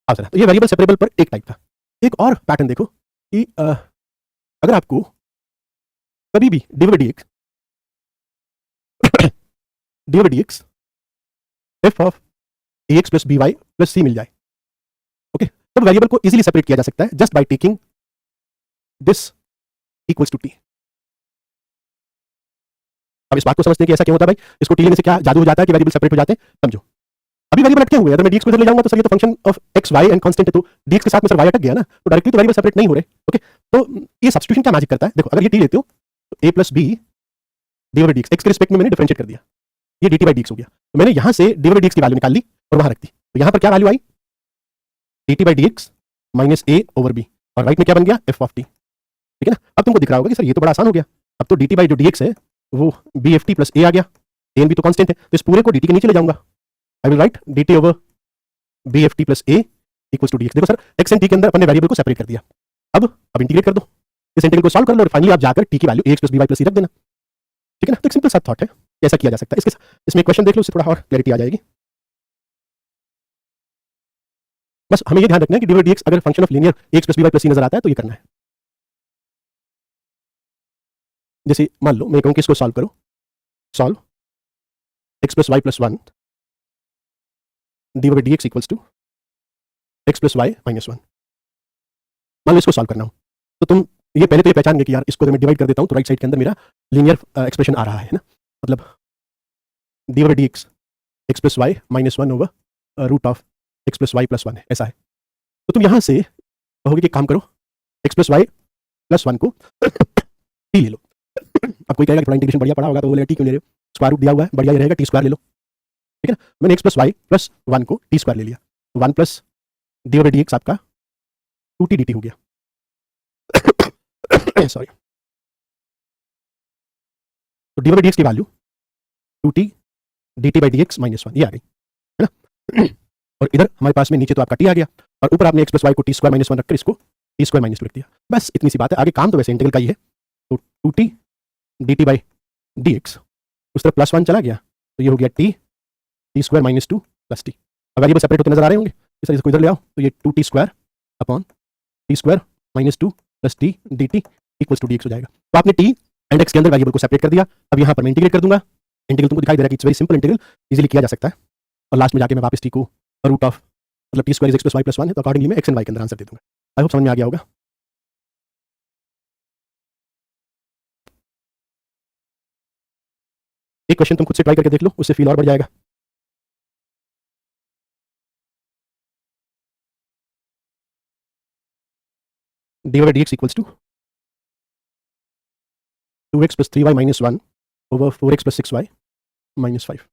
हाँ सर, तो ये वेरिएबल सेपरेबल पर एक टाइप था। एक और पैटर्न देखो कि अगर आपको कभी भी D D x D D X F of A X plus B Y plus C मिल जाए, ओके, तब वेरिएबल को इजीली सेपरेट किया जा सकता है just by taking this equals to t. अब इस बात को समझते हैं कि ऐसा क्यों होता है भाई, इसको टी लेने से क्या जादू हो जाता है कि वेरिएबल सेपरेट हो जाते हैं, समझो। अभी वेरिएबल अटके हुए हैं, अगर मैं dx को इधर ले जाऊंगा तो सर ये तो function of x y and constant है, तो dx के साथ में सर y अटक गया ना, तो डायरेक्टली तो वेरिएबल सेपरेट नहीं हो रहे। ओके, तो ये सब्स्टिट्यूशन क्या मैजिक करता है, देखो अगर ये t लेते हो तो a plus b d over dx, x के रिस्पेक्ट में मैंने डिफरेंशिएट कर दिया, ये dt बाई dx हो गया, तो मैंने यहाँ से डी ओवर dx की वैल्यू निकाल ली और वहां रख दी, तो यहाँ पर क्या value I dt by dx minus a over b, और राइट में क्या बन गया f ऑफ t, ठीक है ना। अब तुमको दिख रहा होगा कि सर ये तो बड़ा आसान हो गया, अब तो dt बाई जो dx है वो बी एफ टी प्लस ए आ गया, ए एन बी तो कांस्टेंट है, तो इस पूरे को dt के नीचे ले जाऊंगा, I will write dt over b f t plus a equals to d x. देखो सर एक्स एंड टी के अंदर अपने वेरिएबल को सेपरेट कर दिया, अब इंटीग्रेट कर दो, इस इंटीग्रल को सॉल्व कर लो और फाइनली आप जाकर टी की value A X plus B Y plus C रख देना, ठीक है ना। तो एक सिंपल सा थॉट है, कैसा किया जा सकता है। इसमें क्वेश्चन देख लो, उससे थोड़ा और क्लैरिटी आ जाएगी। बस हमें ये ध्यान रखना है कि डी डी एक्स अगर function of linear A X plus B Y plus C नजर आता है तो ये करना है। जैसे मान लो मैं कहूँ कि इसको सॉल्व करो, solve x plus y plus one d D x equals to x plus y minus one, मान लो इसको सॉल्व करना हो तो तुम ये पहले तो ये पहचान गए कि यार इसको मैं डिवाइड कर देता हूँ तो राइट साइड के अंदर मेरा लीनियर एक्सप्रेशन आ रहा है ना, मतलब d over D x plus y minus one over root of x plus y plus one है, ऐसा है। तो तुम यहाँ से कहोगे कि काम करो, x plus y plus one को टी ले लो। अब कोई कहेगा कि थोड़ा इंटीग्रेशन बढ़िया पड़ा होगा तो बोलेगा टी क्यों ले रहे हो, स्क्वायर रूट दिया हुआ है, बढ़िया ही रहेगा, टी स्क्वायर ले लो। ठीक है ना, मैंने x plus y plus one को टी स्क्वायर ले लिया, one plus d over D x आपका टू टी डी टी हो गया। सॉरी, तो डी ओवर डी एक्स की value two t D T by D x minus one, ये आ गई है ना। और इधर हमारे पास में नीचे तो आपका टी आ गया, और ऊपर आपने एक्स प्लस वाई को टी स्क्वायर माइनस वन रखकर इसको टी स्क्वायर माइनस टू लिख दिया। बस इतनी सी बात है, आगे काम तो वैसे इंटीग्रल का ही है। तो two t D T by D x, उस तरफ प्लस वन चला गया तो ये हो गया T T square minus two plus T. अब वेरिएबल सेपरेट होते नजर आ रहे होंगे, इस तरह इसको इधर ले आओ तो ये two t square upon t square minus two plus t D t equals to d x हो जाएगा। तो आपने टी एंड एक्स के अंदर वेरिएबल को सेपरेट कर दिया। अब यहाँ पर मैं इंटीग्रेट कर दूंगा, इंटीग्रल तुमको दिखाई दे रहा है कि it's very simple integral, easily किया जा सकता है। और लास्ट में जाके मैं वापस टी को रूट ऑफ मतलब t square is x plus y plus one है, तो अकॉर्डिंगली मैं एक्स एंड वाई के अंदर आंसर दे दूंगा। आई होप समझ में आ गया होगा। एक क्वेश्चन तुम खुद से ट्राई करके देख लो, उससे फील और बढ़ जाएगा। D over D x equals to 2x plus 3y minus 1 over 4x plus 6y minus 5.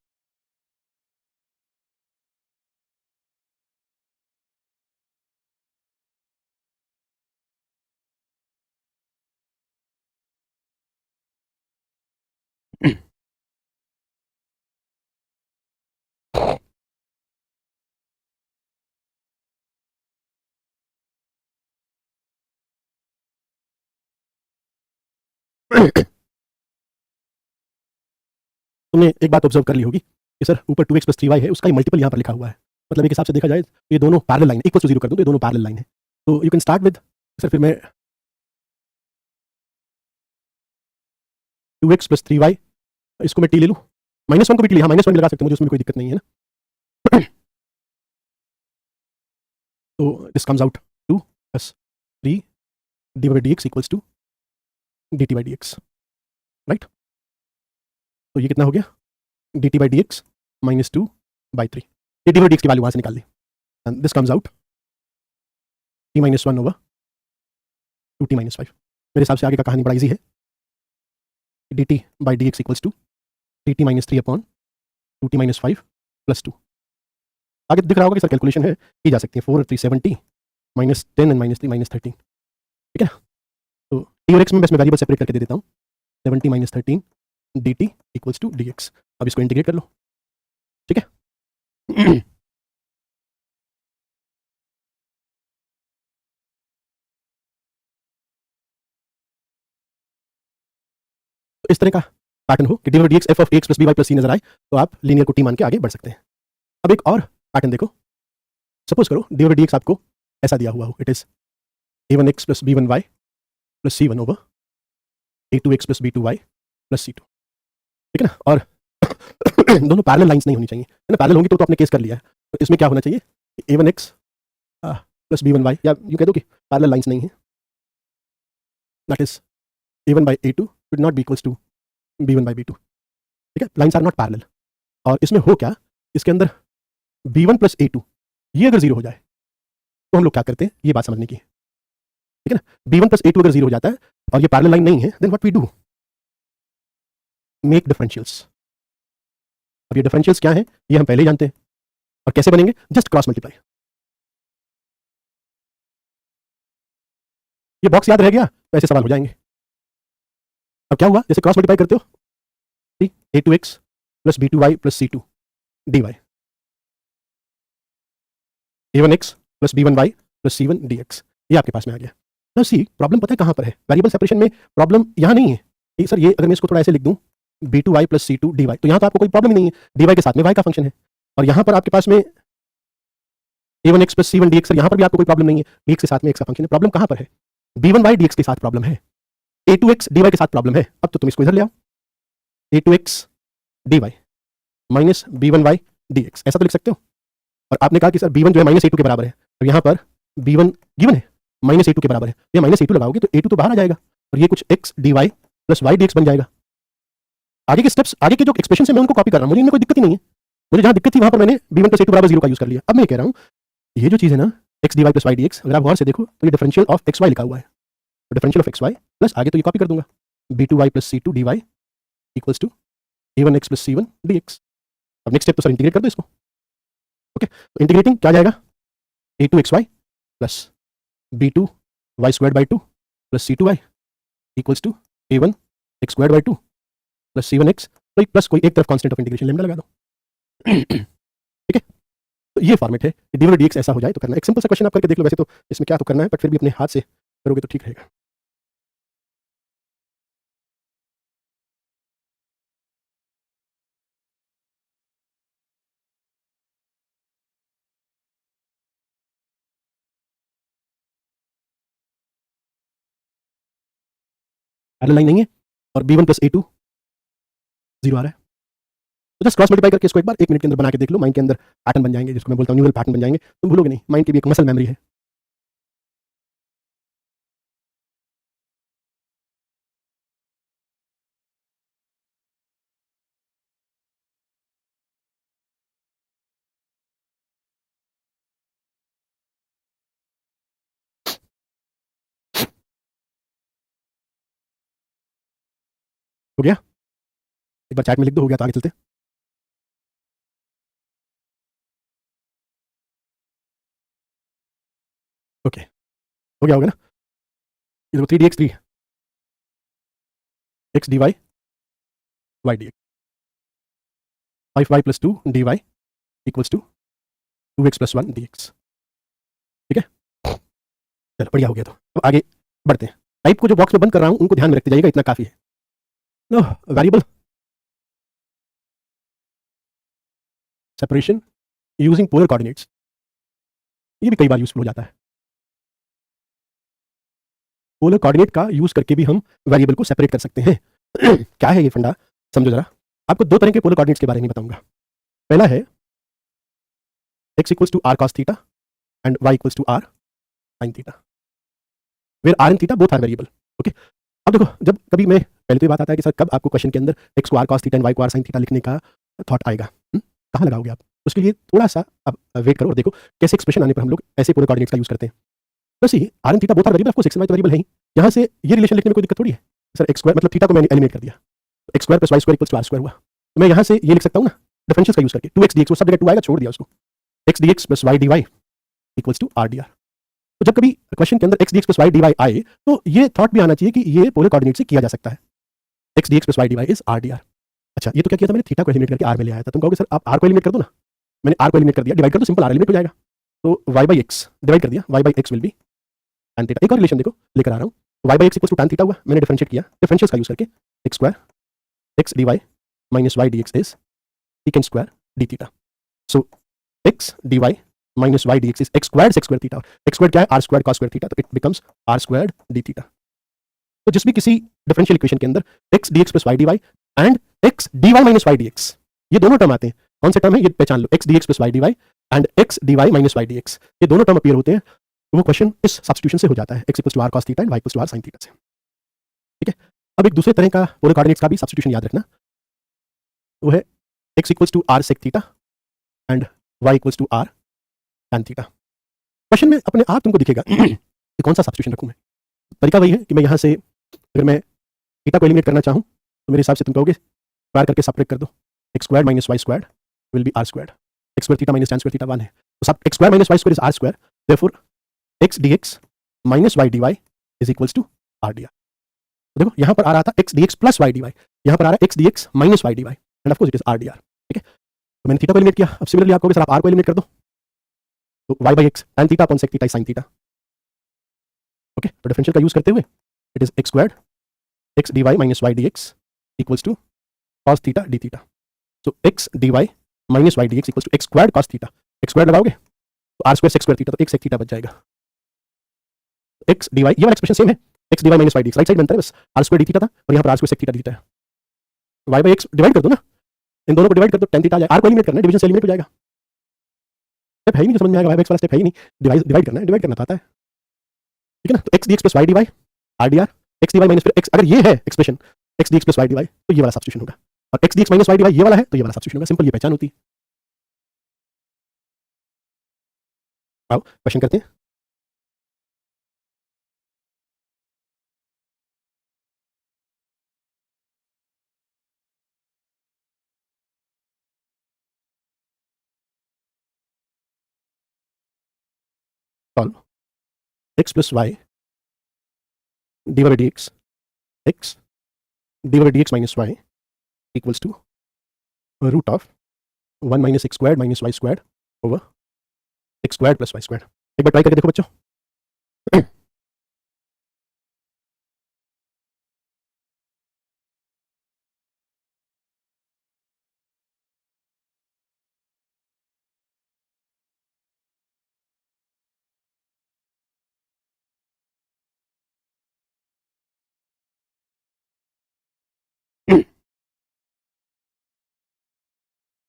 तुमने एक बात ऑब्जर्व कर ली होगी कि सर ऊपर 2x प्लस 3y है, उसका ही मल्टीपल यहाँ पर लिखा हुआ है। मतलब एक हिसाब से देखा जाए तो ये दोनों parallel line, equal to zero कर दूं तो ये दोनों पैरेलल लाइन है। तो you can start with sir, फिर मैं 2x प्लस 3y, इसको मैं टी ले लूँ, माइनस वन को भी टी ले, हाँ माइनस वन भी लगा सकते हैं, मुझे उसमें कोई दिक्कत नहीं है ना। तो this comes out 2 plus 3 D by D x equals to D T by D X, right. तो ये कितना हो गया, D T by D x minus two by three, ये डी बाई डी एक्स की वैल्यू वहाँ से निकाल दी। And this comes out T minus one over two T minus five. मेरे हिसाब से आगे का कहानी बड़ा ईजी है। D T by D x equals to D t minus three upon two T minus five plus two. आगे दिख रहा होगा कि सर कैलकुलेशन है, की जा सकती है, 4 3 70 माइनस 10 एंड माइनस 3 माइनस 13, ठीक है। तो टी और एक्स में बस मैं वेरिएबल सेपरेट करके दे देता हूँ, 70 minus 13 d t equals to d x. अब इसको इंटीग्रेट कर लो, ठीक है। तो इस तरह का पैटर्न हो कि D over D X F of x plus B Y plus C नजर आए तो आप लीनियर को टी मान के आगे बढ़ सकते हैं। अब एक और पैटर्न देखो, सपोज करो डी ओवर डी एक्स आपको ऐसा दिया हुआ हो, it is A one x plus B one Y plus C one over a two x plus B two Y plus C two, ठीक है ना। और दोनों पैरेलल लाइंस नहीं होनी चाहिए, है ना। पैरेलल होंगी तो आपने केस कर लिया है। तो इसमें क्या होना चाहिए, A one x plus B one Y, या यूँ कह दो कि पैरेलल लाइंस नहीं है, that is A one by A two should not be equals to B one by B two, ठीक है। Lines are not parallel. और इसमें हो क्या, इसके अंदर बी वन प्लस ए टू ये अगर जीरो हो जाए तो हम लोग क्या करते हैं, ये बात समझने की, ठीक है ना। बी वन प्लस ए टू अगर जीरो हो जाता है और ये पैरेलल लाइन नहीं है, then what we do, make differentials. अब ये डिफरेंशियल्स क्या है ये हम पहले ही जानते हैं, और कैसे बनेंगे, जस्ट क्रॉस मल्टीप्लाई। ये बॉक्स याद रह गया तो ऐसे सवाल हो जाएंगे। अब क्या हुआ, जैसे क्रॉस मल्टीप्लाई करते हो, A two x plus B two Y plus C two D Y, A one x plus B one Y plus C one D x, ये आपके पास में आ गया। ना सी प्रॉब्लम पता है कहाँ पर है, वेरिएबल सेपरेशन में प्रॉब्लम यहाँ नहीं है। ये सर ये अगर मैं इसको थोड़ा ऐसे लिख दूँ बी टू वाई प्लस सी टू डी वाई, तो यहाँ तो आपको कोई प्रॉब्लम ही नहीं है, डी वाई के साथ में वाई का फंक्शन है। और यहाँ पर आपके पास में ए वन एक्स प्लस सी वन डी एक्स, यहाँ पर भी आपको कोई प्रॉब्लम नहीं है, डी एक्स के साथ में एक्स का फंक्शन है। प्रॉब्लम कहाँ पर है, b one Y D x के साथ प्रॉब्लम है, a two x D y के साथ प्रॉब्लम है। अब तो तुम इसको इधर ले आओ, A two x D Y minus B one Y D X, ऐसा तो लिख सकते हो। और आपने कहा कि सर बी वन जो है माइनस ए टू के बराबर है, अब यहाँ पर बी वन गिवन है माइनस ए टू के बराबर है, ये माइनस ए टू लगाओगे तो ए टू तो बाहर आ जाएगा, और ये कुछ x D y plus Y D x बन जाएगा। आगे के स्टेप्स, आगे के जो एक्सप्रेशन है मैं उनको कॉपी कर रहा हूँ, मुझे इनमें कोई दिक्कत ही नहीं है। मुझे जहाँ दिक्कत थी वहाँ पर मैंने बी वन प्लस ए टू बराबर जीरो का यूज कर लिया। अब मैं कह रहा हूँ ये जो चीज़ है ना, x D y plus Y D x, अगर आप गौर से देखो तो ये डिफरेंशियल ऑफ एक्स वाई लिखा हुआ है, तो differential of X Y plus आगे तो ये कॉपी कर दूंगा, B two Y plus C two D Y equals to A one x plus C one D x. अब नेक्स्ट स्टेप तो सर इंटीग्रेट कर दो इसको। ओके, तो इंटीग्रेटिंग क्या जाएगा, A two X Y plus B two Y square by two plus C two Y equals to A one X square by two plus C one x, तो plus कोई एक तरफ कॉन्स्टेंट ऑफ इंटीग्रेशन लेमडा लगा दो। ठीक है, तो ये फॉर्मेट है, डी वन डी एक्स ऐसा हो जाए तो करना। एक सिंपल सा क्वेश्चन आप करके देख लो, वैसे तो इसमें क्या तो करना है, बट फिर भी अपने हाथ से करोगे तो ठीक रहेगा। पैरेलल लाइन नहीं है और बी वन प्लस ए टू जीरो आ रहा है, तो जस्ट क्रॉस मल्टीप्लाई करके इसको एक बार 1 मिनट के अंदर बना के देख लो, माइंड के अंदर पैटर्न बन जाएंगे, जिसको मैं बोलता हूँ न्यूरल पैटर्न बन जाएंगे, तुम भूलोगे नहीं, माइंड की भी एक मसल मेमोरी है। हो गया, एक बार चैट में लिख दो, हो गया तो आगे चलते। ओके, हो गया, होगा ना, ये देखो 3 dx 3 x dy y dx 5y plus 2 dy equals to 2x plus 1 dx। ठीक है, चलो बढ़िया हो गया, तो अब आगे बढ़ते हैं। टाइप को जो बॉक्स में बंद कर रहा हूं उनको ध्यान में रखते जाइएगा, इतना काफी है। No variable separation using polar coordinates, ये भी कई बार यूजफुल हो जाता है। पोलर कोऑर्डिनेट का यूज करके भी हम वेरिएबल को सेपरेट कर सकते हैं। क्या है ये फंडा, समझो जरा। आपको दो तरह के पोलर कोऑर्डिनेट्स के बारे में बताऊंगा। पहला है x equals to r cos theta and y equals to r sine theta, where r and theta both are variable. Okay, अब देखो, जब कभी मैं पहले तो ये बात आता है कि सर कब आपको क्वेश्चन के अंदर x को r cos theta and y को आर साइन थीटा लिखने का थॉट आएगा, कहाँ लगाओगे आप? उसके लिए थोड़ा सा अब वेट करो और देखो कैसे एक्सप्रेशन आने पर हम लोग ऐसे पोलर कोऑर्डिनेट्स का यूज करते हैं। बस ही R and theta both are variable, of course x y तो वेरिएबल है ही, यहाँ से ये रिलेशन लिखने में कोई दिक्कत थोड़ी है। सर एक्स स्क्वायर मतलब थीटा को मैंने एलिमिनेट कर दिया, x square plus y square equals to r square हुआ, तो मैं यहाँ से ये लिख सकता हूँ ना डिफरेंशियल का यूज करके, 2x dx, वो सब जगह 2 आएगा, छोड़ दिया उसको, x dx plus y dy equals to r dr। तो जब कभी क्वेश्चन के अंदर x dx plus y dy आए तो ये थॉट भी आना चाहिए कि ये पोलर कोऑर्डिनेट से किया जा सकता है, x dx plus y dy is r dr। अच्छा, ये तो क्या किया था मैंने, थीटा को एलिमिनेट करके r में ले आया था। तुम कहोगे सर आप r को एलिमिनेट कर दो ना, मैंने r को एलिमिनेट कर दिया, डिवाइड कर दो, सिंपल r एलिमिनेट हो जाएगा, तो y बाई x डिवाइड कर दिया, y by x will be tan theta. एक और रिलेशन देखो लेकर आ रहा हूँ, y by x equals to tan theta हुआ, मैंने डिफरेंशिएट किया डिफरेंशियल्स का यूज करके, x square x dy minus y dx is secant square d theta. So x dy minus y dx is x squared theta, x square क्या है, r square cos square theta, तो it becomes r square d theta. तो जिस भी किसी differential equation के अंदर x dx plus y dy and x dy minus y dx, ये दोनों टर्म आते हैं, कौन से टर्म है ये पहचान लो, x dx plus y dy and x dy minus y dx, ये दोनों टर्म अपीयर होते हैं, तो वो क्वेश्चन इस सब्स्टिट्यूशन से हो जाता है, x equals to r cos theta and y equals to r sin theta से। ठीक है, अब एक दूसरे तरह का पोलर कोऑर्डिनेट्स का भी सब्स्टिट्यूशन याद रखना, वो है x equals to r sec theta and y equals to r tan theta. Question में अपने आप तुमको दिखेगा कि कौन सा सब्स्टिट्यूशन रखूं मैं। तरीका वही है कि मैं यहाँ से अगर मैं थीटा को एलिमिनेट करना चाहूँ तो मेरे हिसाब से तुम कहोगे स्क्वायर करके सेपरेट कर दो, x square minus y square will be r square, x square theta minus tan square theta 1 है, तो सब x square minus y square is r square, therefore x dx minus y dy is equals to r dr। तो देखो यहाँ पर आ रहा था x dx plus y dy, यहाँ पर आ रहा है x dx minus y dy end of course it is r dr। ठीक है, तो मैंने थीटा को एलिमिनेट किया, अब सिमिलरली आप कहोगे सर आप r को एलिमिनेट कर दो, तो y by x tan theta upon sec theta sin theta. Okay, तो डिफरेंशियल का यूज करते हुए it is x squared x dy minus y dx equals to cos theta d theta. So x dy minus y dx equals to x squared cos theta, x square लगाओगे तो r square sec square theta, तो 1 sec theta बच जाएगा। x dy ये वाला expression same है, x dy minus y dx right side बनता है, बस r स्क्वायर d थीटा था और यहाँ पर r square sec theta d theta है, y बाई x डिवाइड कर दो ना, इन दोनों को डिवाइड कर दो, tan थीटा आ जाएगा, r को एलिमिनेट करना है, डिवीजन से एलिमिनेट हो जाएगा। स्टेप है ही नहीं, समझ में आएगा, y बाई x वाला स्टेप है ही नहीं, डिवाइड करना है, डिवाइड करना आता है। ठीक है ना, तो x dx plus y dy r dr, x dy minus फिर x, अगर ये है expression x dx plus y dy तो ये वाला सब्स्टिट्यूशन होगा, और x dx minus y dy ये वाला है तो ये वाला सब्स्टिट्यूशन होगा, सिंपल ये पहचान होती है। आओ क्वेश्चन करते हैं। Solve x plus Y D y D x D y D x minus y equals to root of 1 minus x square minus y square over x square plus y square. एक बार try करके देखो बच्चों।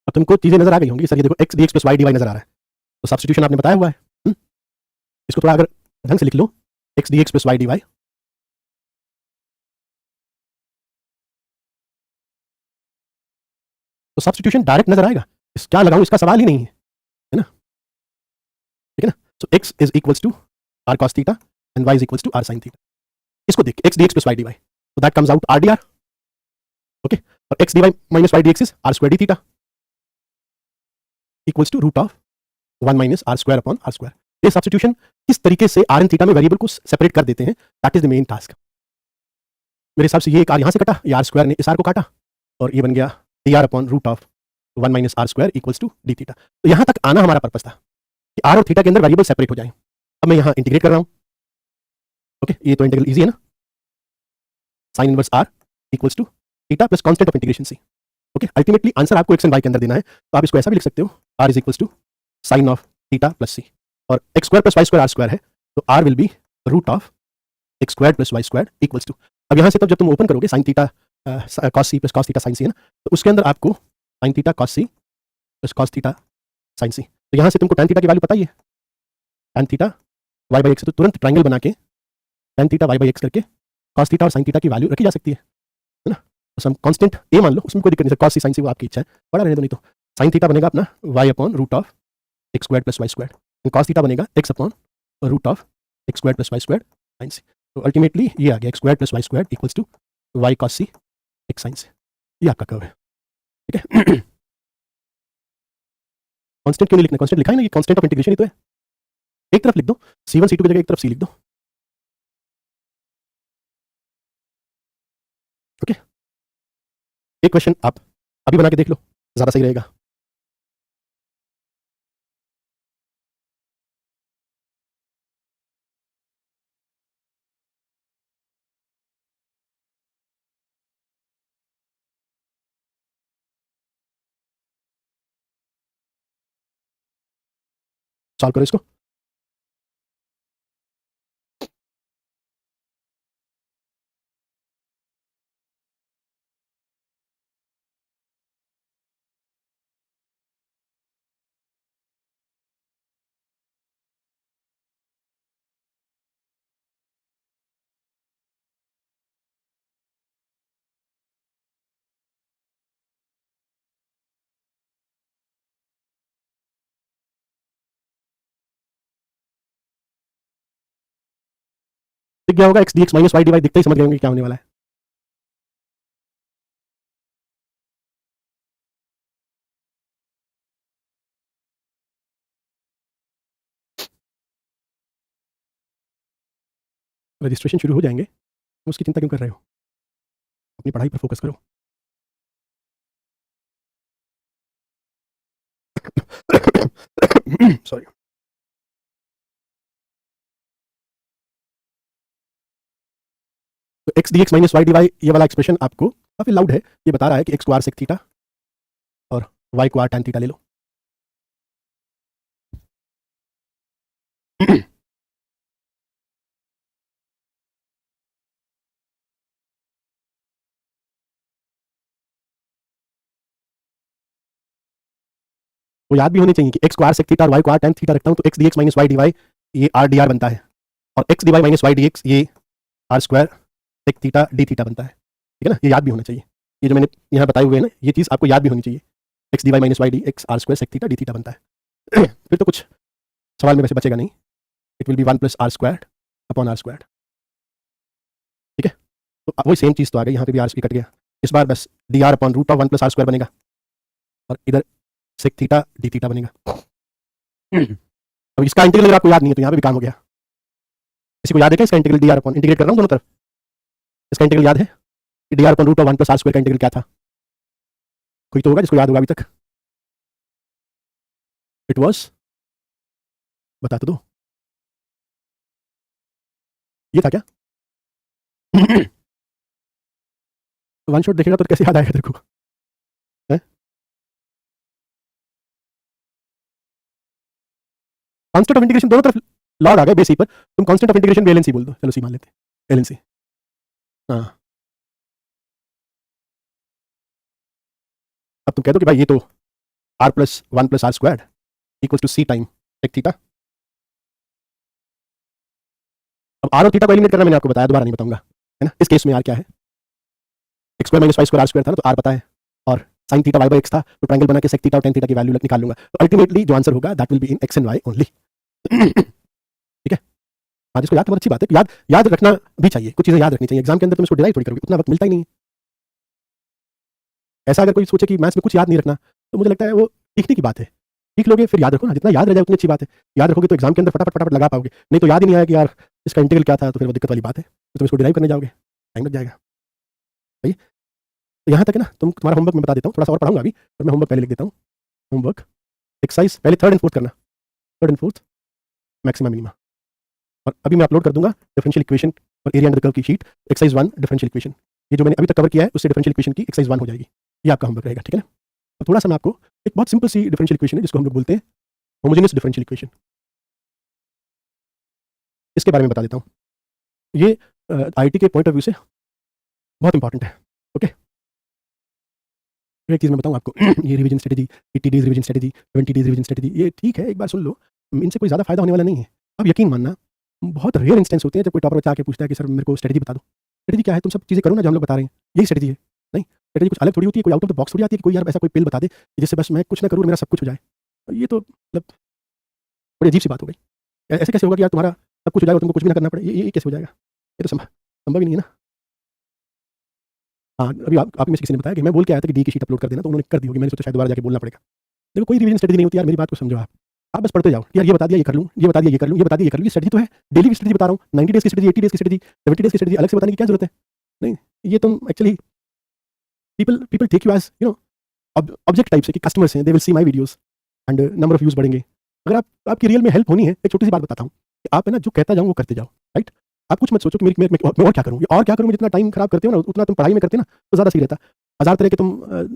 अब तुमको चीजें नजर आ गई होंगी सर, ये देखो x D x plus Y D y नजर आ रहा है, तो सब्स्टिट्यूशन आपने बताया हुआ है। इसको थोड़ा अगर ढंग से लिख लो, X D x plus Y D Y, तो सब्स्टिट्यूशन डायरेक्ट नजर आएगा, इस क्या लगाऊं इसका सवाल ही नहीं है ना, ठीक है ना। So x is equals to r cos theta and y is equals to r sine theta. इसको देख, x D x plus Y D Y, तो that comes out r d r, okay, और x D Y minus y D x is r square d theta equals to root of 1 minus r square upon r square. ये substitution किस तरीके से r and theta में variable को separate कर देते हैं, that is the main task. मेरे हिसाब से ये एक आर यहां से कटा, ये आर स्क्वायर ने इस आर को काटा, और ये बन गया d r upon root of 1 minus r square equals to d theta. तो यहां तक आना हमारा पर्पस था कि आर और थीटा के अंदर वेरिएबल सेपरेट हो जाए। अब मैं यहां इंटीग्रेट कर रहा हूं, ओके, ये तो इंटीग्रल इजी है ना, sine inverse r equals to theta plus constant of integration c. Okay, ultimately answer आपको एक्स एंड वाई के अंदर देना है, तो आप इसको ऐसा भी लिख सकते हो, r is equals to sine of theta plus c, और x square plus y square r square है, तो r will be root of x square plus y square equals to. अब यहाँ से तब जब तुम ओपन करोगे sine theta cos c plus cos theta sine c है ना, तो उसके अंदर आपको sine theta cos c plus cos theta sine c, तो यहाँ से तुमको टैन थीटा की वैल्यू पता ही है, tan theta y by x, तो तुरंत ट्राइंगल बना के tan theta y by x करके कॉस थीटा और साइन थीटा की वैल्यू रखी जा सकती है ना। तो हम कांस्टेंट ए मान लो, उसमें कोई दिक्कत नहीं, कॉस सी साइन सी वो आपकी इच्छा है, बड़ा रहने दो, नहीं तो साइन थीटा बनेगा अपना y upon root of x square plus y square, cos theta बनेगा x upon root of x square plus y square sine c. तो अल्टीमेटली ये आ गया x square plus y square equals to y cos c x sine c. ये आपका curve है, ठीक है। कांस्टेंट क्यों नहीं लिखना, कांस्टेंट लिखा है ना, ये कांस्टेंट ऑफ इंटीग्रेशन ही तो है, एक तरफ लिख दो C1 C2 की जगह एक तरफ C लिख दो, ओके। एक क्वेश्चन आप अभी बना के देख लो, ज्यादा सही रहेगा। सॉल्व करो इसको। दिख गया होगा, x D x minus y D y दिखते ही समझ गए होंगे क्या होने वाला है। रजिस्ट्रेशन शुरू हो जाएंगे, तो उसकी चिंता क्यों कर रहे हो, अपनी पढ़ाई पर फोकस करो। सॉरी। तो x D x minus y D y, ये वाला एक्सप्रेशन आपको काफी लाउड है, ये बता रहा है कि एक्स को आर सेक थीटा और वाई को आर टैन थीटा ले लो। वो याद भी होनी चाहिए कि एक्स को आर सेक थीटा और वाई को आर टैन थीटा रखता हूं, तो x D x minus y D y ये आर डी आर बनता है, और x D Y minus y D x ये r square sec theta d theta बनता है, ठीक है ना। ये याद भी होना चाहिए, ये जो मैंने यहाँ बताए हुए हैं ना, ये चीज़ आपको याद भी होनी चाहिए, x D Y minus y D x r square sec theta d theta बनता है। फिर तो कुछ सवाल में वैसे बचेगा नहीं, it will be 1 plus r square upon r square, ठीक है। तो वही सेम चीज़ तो आ गई, यहाँ पे भी आर कट गया, इस बार बस d r upon root of 1 plus r square बनेगा, और इधर सेक थीटा डी थीटा बनेगा। अब इसका इंटीग्रल अगर आपको याद नहीं है तो यहाँ पे भी काम हो गया। किसी को याद है क्या इसका integral d r upon, integrate कर रहा हूँ दोनों तरफ, इसका इंटीग्रल याद है? D r upon root of 1 plus r square का इंटीग्रल क्या था? कोई तो होगा जिसको याद होगा अभी तक। इट वाज, बता तो दो, ये था क्या? वन शॉट देखेगा तो कैसे याद आएगा तेरे को? कांस्टेंट ऑफ इंटीग्रेशन दोनों तरफ लॉग आ गए बेस ई पर, तुम कांस्टेंट ऑफ इंटीग्रेशन भी एलएनसी बोल दो, चलो सी मान लेते हैं एलएनसी। हाँ, अब तुम कह दो कि भाई ये तो r plus 1 plus r square equal to c time take theta. अब आर और थीटा को एलिमिनेट करना मैंने आपको बताया, दोबारा नहीं बताऊंगा, है ना। इस केस में आर क्या है? X square minus y square r square था ना, तो आर पता है, और sine theta y by x था, तो ट्रायंगल बना के सेक थीटा और टेन थीटा की वैल्यू निकाल लूंगा, तो अल्टीमेटली जो आंसर होगा that will be in x and y only. ठीक है, आज इसको याद तो बहुत अच्छी बात है, याद याद रखना भी चाहिए, कुछ चीजें याद रखनी चाहिए, एग्जाम के अंदर तुम इसको डिराइव थोड़ी करोगे, उतना वक्त मिलता ही नहीं है। ऐसा अगर कोई सोचे कि मैथ्स में कुछ याद नहीं रखना, तो मुझे लगता है वो सीखने की बात है, सीख लोगे फिर याद रखो ना, जितना याद रह जाए उतनी अच्छी बात है, याद रखोगे तो एग्जाम के अंदर फटाफट फटाफट लगा पाओगे, नहीं तो याद ही नहीं आया कि यार इसका इंटीग्रल क्या था, तो फिर वो दिक्कत वाली बात है, तो तुम इसको डिराइव करने जाओगे टाइम लग जाएगा। सही, तो यहाँ तक है ना। तुम्हारा होमवर्क मैं बता देता हूँ, थोड़ा सा और पढ़ाऊंगा अभी, और मैं होमवर्क पहले लिख देता हूँ। होमवर्क एक्सरसाइज पहले थर्ड एंड फोर्थ करना, third and fourth maximum minima, और अभी मैं अपलोड कर दूंगा डिफरेंशियल इक्वेशन और एरिया अंडर द कर्व की शीट, एक्सरसाइज 1 डिफरेंशियल इक्वेशन, ये जो मैंने अभी तक कवर किया है उससे डिफरेंशियल इक्वेशन की एक्सरसाइज 1 हो जाएगी, ये आपका होमवर्क रहेगा, ठीक है ना। अब थोड़ा सा मैं आपको एक बहुत सिंपल सी डिफरेंशियल इक्वेशन है जिसको हम लोग बोलते हैं होमोजेनियस डिफरेंशियल इक्वेशन, इसके बारे में बता देता हूँ। ये आईटी के पॉइंट ऑफ व्यू से बहुत इंपॉर्टेंट है। ओके, एक चीज़ मैं बताऊँ आपको, ये revision strategy, 80 days revision strategy, 20 days revision strategy, ये ठीक है, एक बार सुन लो, इनसे कोई ज़्यादा फायदा होने वाला नहीं है। अब यकीन मानना, बहुत रेयर इंस्टेंस होते हैं जब कोई टॉपर बच्चा आके पूछता है कि सर मेरे को स्ट्रेटजी बता दो। स्ट्रेटजी क्या है? तुम सब चीज़ें करो ना जो हम लोग बता रहे हैं, यही स्ट्रेटजी है। नहीं, स्ट्रेटजी कुछ अलग थोड़ी होती है, कोई आउट ऑफ द बॉक्स थोड़ी आती है कि कोई यार ऐसा कोई पिल बता दे जिससे बस मैं कुछ ना करूँ मेरा सब कुछ हो जाए। ये तो मतलब बड़ी अजीब सी बात हो गई। ऐसे कैसे होगा कि यार तुम्हारा सब कुछ हो जाएगा और तुमको कुछ भी ना करना पड़े? ये कैसे हो जाएगा? ये तो संभव ही नहीं है ना। हाँ, अभी आप में से किसी ने बताया कि मैं बोल के आया था कि डी की शीट अपलोड कर देना, तो उन्होंने कर दी होगी, मैंने सोचा शायद दोबारा जाके बोलना पड़ेगा। देखो, कोई रिवीजन स्ट्रेटजी नहीं होती यार, मेरी बात को समझो आप बस पढ़ते जाओ, यार ये बता दिया ये कर लूँ, ये बता दिया ये कर लूँ, ये बता दिया ये कर लूँ, ये स्ट्रेटजी तो है, डेली की स्ट्रेटजी बता रहा हूँ, 90 डेज की स्ट्रेटजी, 80 डेज की स्ट्रेटजी, 70 डेज की स्ट्रेटजी अलग से बताने की क्या जरूरत है? नहीं, ये तुम actually people take you as you know object type से कि कस्टमर्स हैं, they will see my videos and number of views बढ़ेंगे। अगर आपकी रियल में हेल्प होनी है, एक छोटी सी बात बताता हूँ कि आप है ना जो कहता जाऊँ वो करते जाओ, राइट। आप कुछ मत सोचो कि मैं और क्या करूँ, और क्या करूँ, जितना टाइम खराब करते हो ना उतना तुम पढ़ाई में करते ना तो ज़्यादा सही रहता। हज़ार तरह के तुम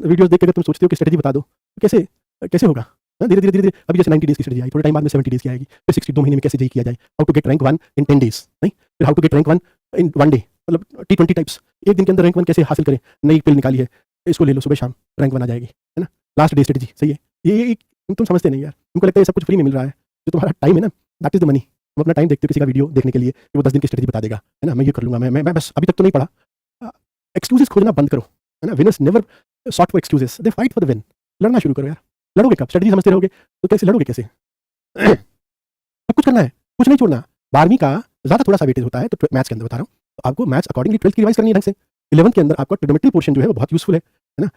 वीडियोस देख कर तुम सोचते हो कि स्ट्रेटजी बता दो, तो कैसे कैसे होगा? धीरे धीरे धीरे धीरे, अभी जैसे 90 डेज की स्ट्रेटजी आई, थोड़े टाइम बाद में 70 डेज की आएगी, फिर 62 महीने में कैसे जेई किया जाए, how to get rank 1 in 10 days, नहीं, फिर how to get rank 1 in 1 day, मतलब T20 टाइप्स, एक दिन के अंदर रैंक 1 कैसे हासिल करें, नई पिल निकाली है, इसको ले लो, सुबह शाम रैंक 1 आ जाएगी, है ना। लास्ट डे स्ट्रेटजी, सही है। ये तुम समझते नहीं यार, तुमको लगता है ये सब कुछ फ्री में मिल रहा है, जो तुम्हारा टाइम है ना, दैट इज द मनी। तुम अपना टाइम देखते हो किसी का वीडियो देखने के लिए कि वो 10 दिन की स्ट्रेटजी बता देगा, है ना, मैं ये कर लूँगा, मैं बस अभी तक तो नहीं पढ़ा। एक्सक्यूजेस खोजना बंद करो, है ना। Winners never short for excuses, they fight for the win. लड़ना शुरू करो यार, लड़ोगे कब? स्ट्रेटजी समझते रहोगे तो कैसे लड़ोगे? कैसे? सब कुछ करना है, कुछ नहीं छोड़ना। 12वीं का ज़्यादा थोड़ा सा वेटेज होता है, तो मैथ्स के अंदर बता रहा हूँ, तो आपको मैथ्स अकॉर्डिंगली 12th की रिवाइज करनी है ढंग से। 11th के अंदर आपका ट्रिग्नोमेट्री पोर्शन जो है वो बहुत यूजफुल है ना।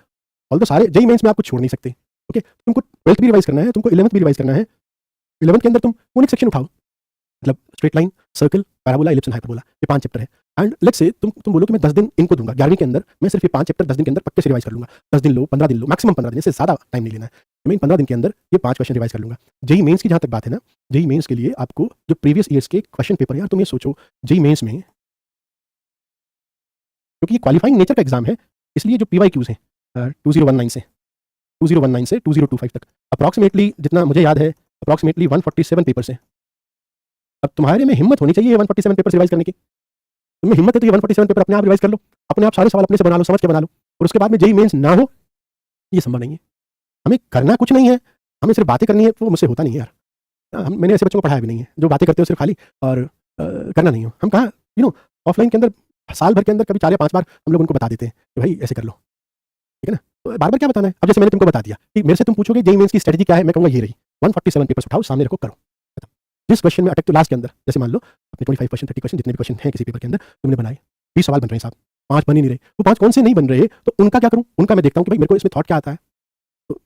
ऑल तो सारे जेईई मेंस में आप कुछ छोड़ नहीं सकते। ओके, तुमको 12th भी रिवाइज करना है, तुमको 11th भी रिवाइज करना है। 11th के अंदर तुम कोनिक सेक्शन उठाओ, मतलब straight line, circle, parabola, ellipse and hyperbola, ये 5 चैप्टर है। एंड लेट्स से तुम बोलो कि मैं 10 दिन इनको दूंगा, 11वीं के अंदर मैं सिर्फ ये 5 चैप्टर 10 दिन के अंदर पक्के से रिवाइज कर लूंगा। 10 दिन लो, 15 दिन लो, मैक्सिमम 15 दिन, इससे ज़्यादा टाइम नहीं लेना है। मैं इन 15 दिन के अंदर ये 5 क्वेश्चन रिवाइज कर लूंगा। जेईई मेंस की जहाँ तक बात है ना, जेईई मेंस के लिए आपको जो प्रीवियस ईयर्स के क्वेश्चन पेपर, यार तुम ये सोचो, जेईई मेंस में, क्योंकि ये क्वालिफाइंग नेचर का एग्जाम है, इसलिए जो PYQs हैं 2019 से 2025 तक अप्रॉक्सीमेटली, जितना मुझे याद है, अप्रॉक्सीमेटली 147 पेपर्स हैं। अब तुम्हारे में हिम्मत होनी चाहिए 147 पेपर रिवाइज करने की। तुम्हें हिम्मत है तो ये 147 पेपर अपने आप रिवाइज कर लो, अपने आप सारे सवाल अपने से बना लो, समझ के बना लो, और उसके बाद में जेईई मेंस ना हो, ये संभव नहीं है। हमें करना कुछ नहीं है, हमें सिर्फ बातें करनी है, वो मुझसे होता नहीं है यार। मैंने ऐसे बच्चों को पढ़ाया भी नहीं है जो बातें करते हो सिर्फ खाली, और करना नहीं हो। हम कहाँ ऑफलाइन के अंदर साल भर के अंदर कभी 4 या 5 बार हम लोग उनको बता देते हैं कि भाई ऐसे कर लो, ठीक है ना। तो बार बार क्या बताना है? अब जैसे मैंने तुमको बता दिया कि मेरे से तुम पूछोगे जेईई मेंस की स्ट्रेटजी क्या है, मैं कहूँगा ये रही, 147 पेपर्स उठाओ, सामने रखो, करो, जिस क्वेश्चन में अटक तो लास्ट के अंदर, जैसे मान लो अपने 25 क्वेश्चन 30 क्वेश्चन जितने भी क्वेश्चन हैं किसी पेपर के अंदर तुमने बनाए, 20 सवाल बन रहे हैं साहब, 5 बन ही नहीं रहे, वो 5 कौन से नहीं बन रहे, तो उनका क्या करूं? उनका मैं देखता हूं कि भाई मेरे को इसमें थॉट क्या आता है। तो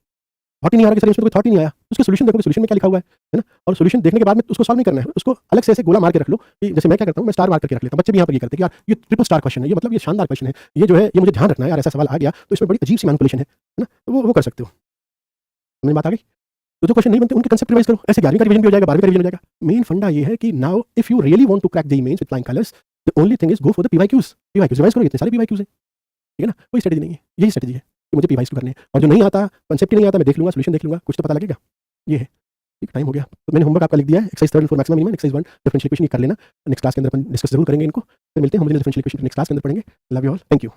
थॉट ही नहीं आ रहा कि सर इसमें तो कोई थॉट ही नहीं आया, उसके सॉल्यूशन देखो कि सॉल्यूशन में क्या लिखा हुआ है ना? और सॉल्यूशन देखने के बाद में उसको सॉल्व नहीं करना है, उसको अलग से ऐसे गोला मार के रख लो कि जैसे मैं क्या करता हूँ, मैं स्टार मार करके रख लेता हूँ। बच्चे भी यहाँ पर ये करते हैं कि यार ये ट्रिपल स्टार क्वेश्चन है, ये मतलब ये शानदार क्वेश्चन है, ये जो है ये मुझे ध्यान रखना है यार, ऐसा सवाल आ गया तो इसमें बड़ी अजीब सी मैनिपुलेशन है ना? तो वो कर सकते हो। समझ में बात आ गई? तो जो क्वेश्चन नहीं बनते उनके कंसेप्ट रिवाइज करो, ऐसे 11वीं का रिवीजन भी हो जाएगा, 12वीं का रिवीजन हो जाएगा। मेन फंडा ये है कि now if you really want to crack JEE mains with flying colours, the only thing is go for the PYQs. PYQs revise करो, इतने सारे पीवाईक्यूज हैं, ठीक है ना? कोई स्ट्रेटजी नहीं है, यही स्ट्रेटजी है कि मुझे पीवाईक्यू करने हैं, और जो नहीं आता, कंसेप्ट ही नहीं आता, मैं देख लूंगा, सॉल्यूशन देख लूंगा, कुछ तो पता लगेगा। ये है, ठीक, टाइम हो गया। तो मैंने होमवर्क आपका लिख दिया है, exercise 3 4 maximum minimum, exercise 1 differential equation कर लेना। नेक्स्ट क्लास के अंदर अपन डिस्कस जरूर करेंगे इनको। फिर मिलते हैं, हम डिफरेंशियल इक्वेशन नेक्स्ट क्लास के अंदर पढ़ेंगे। Love you all, thank you.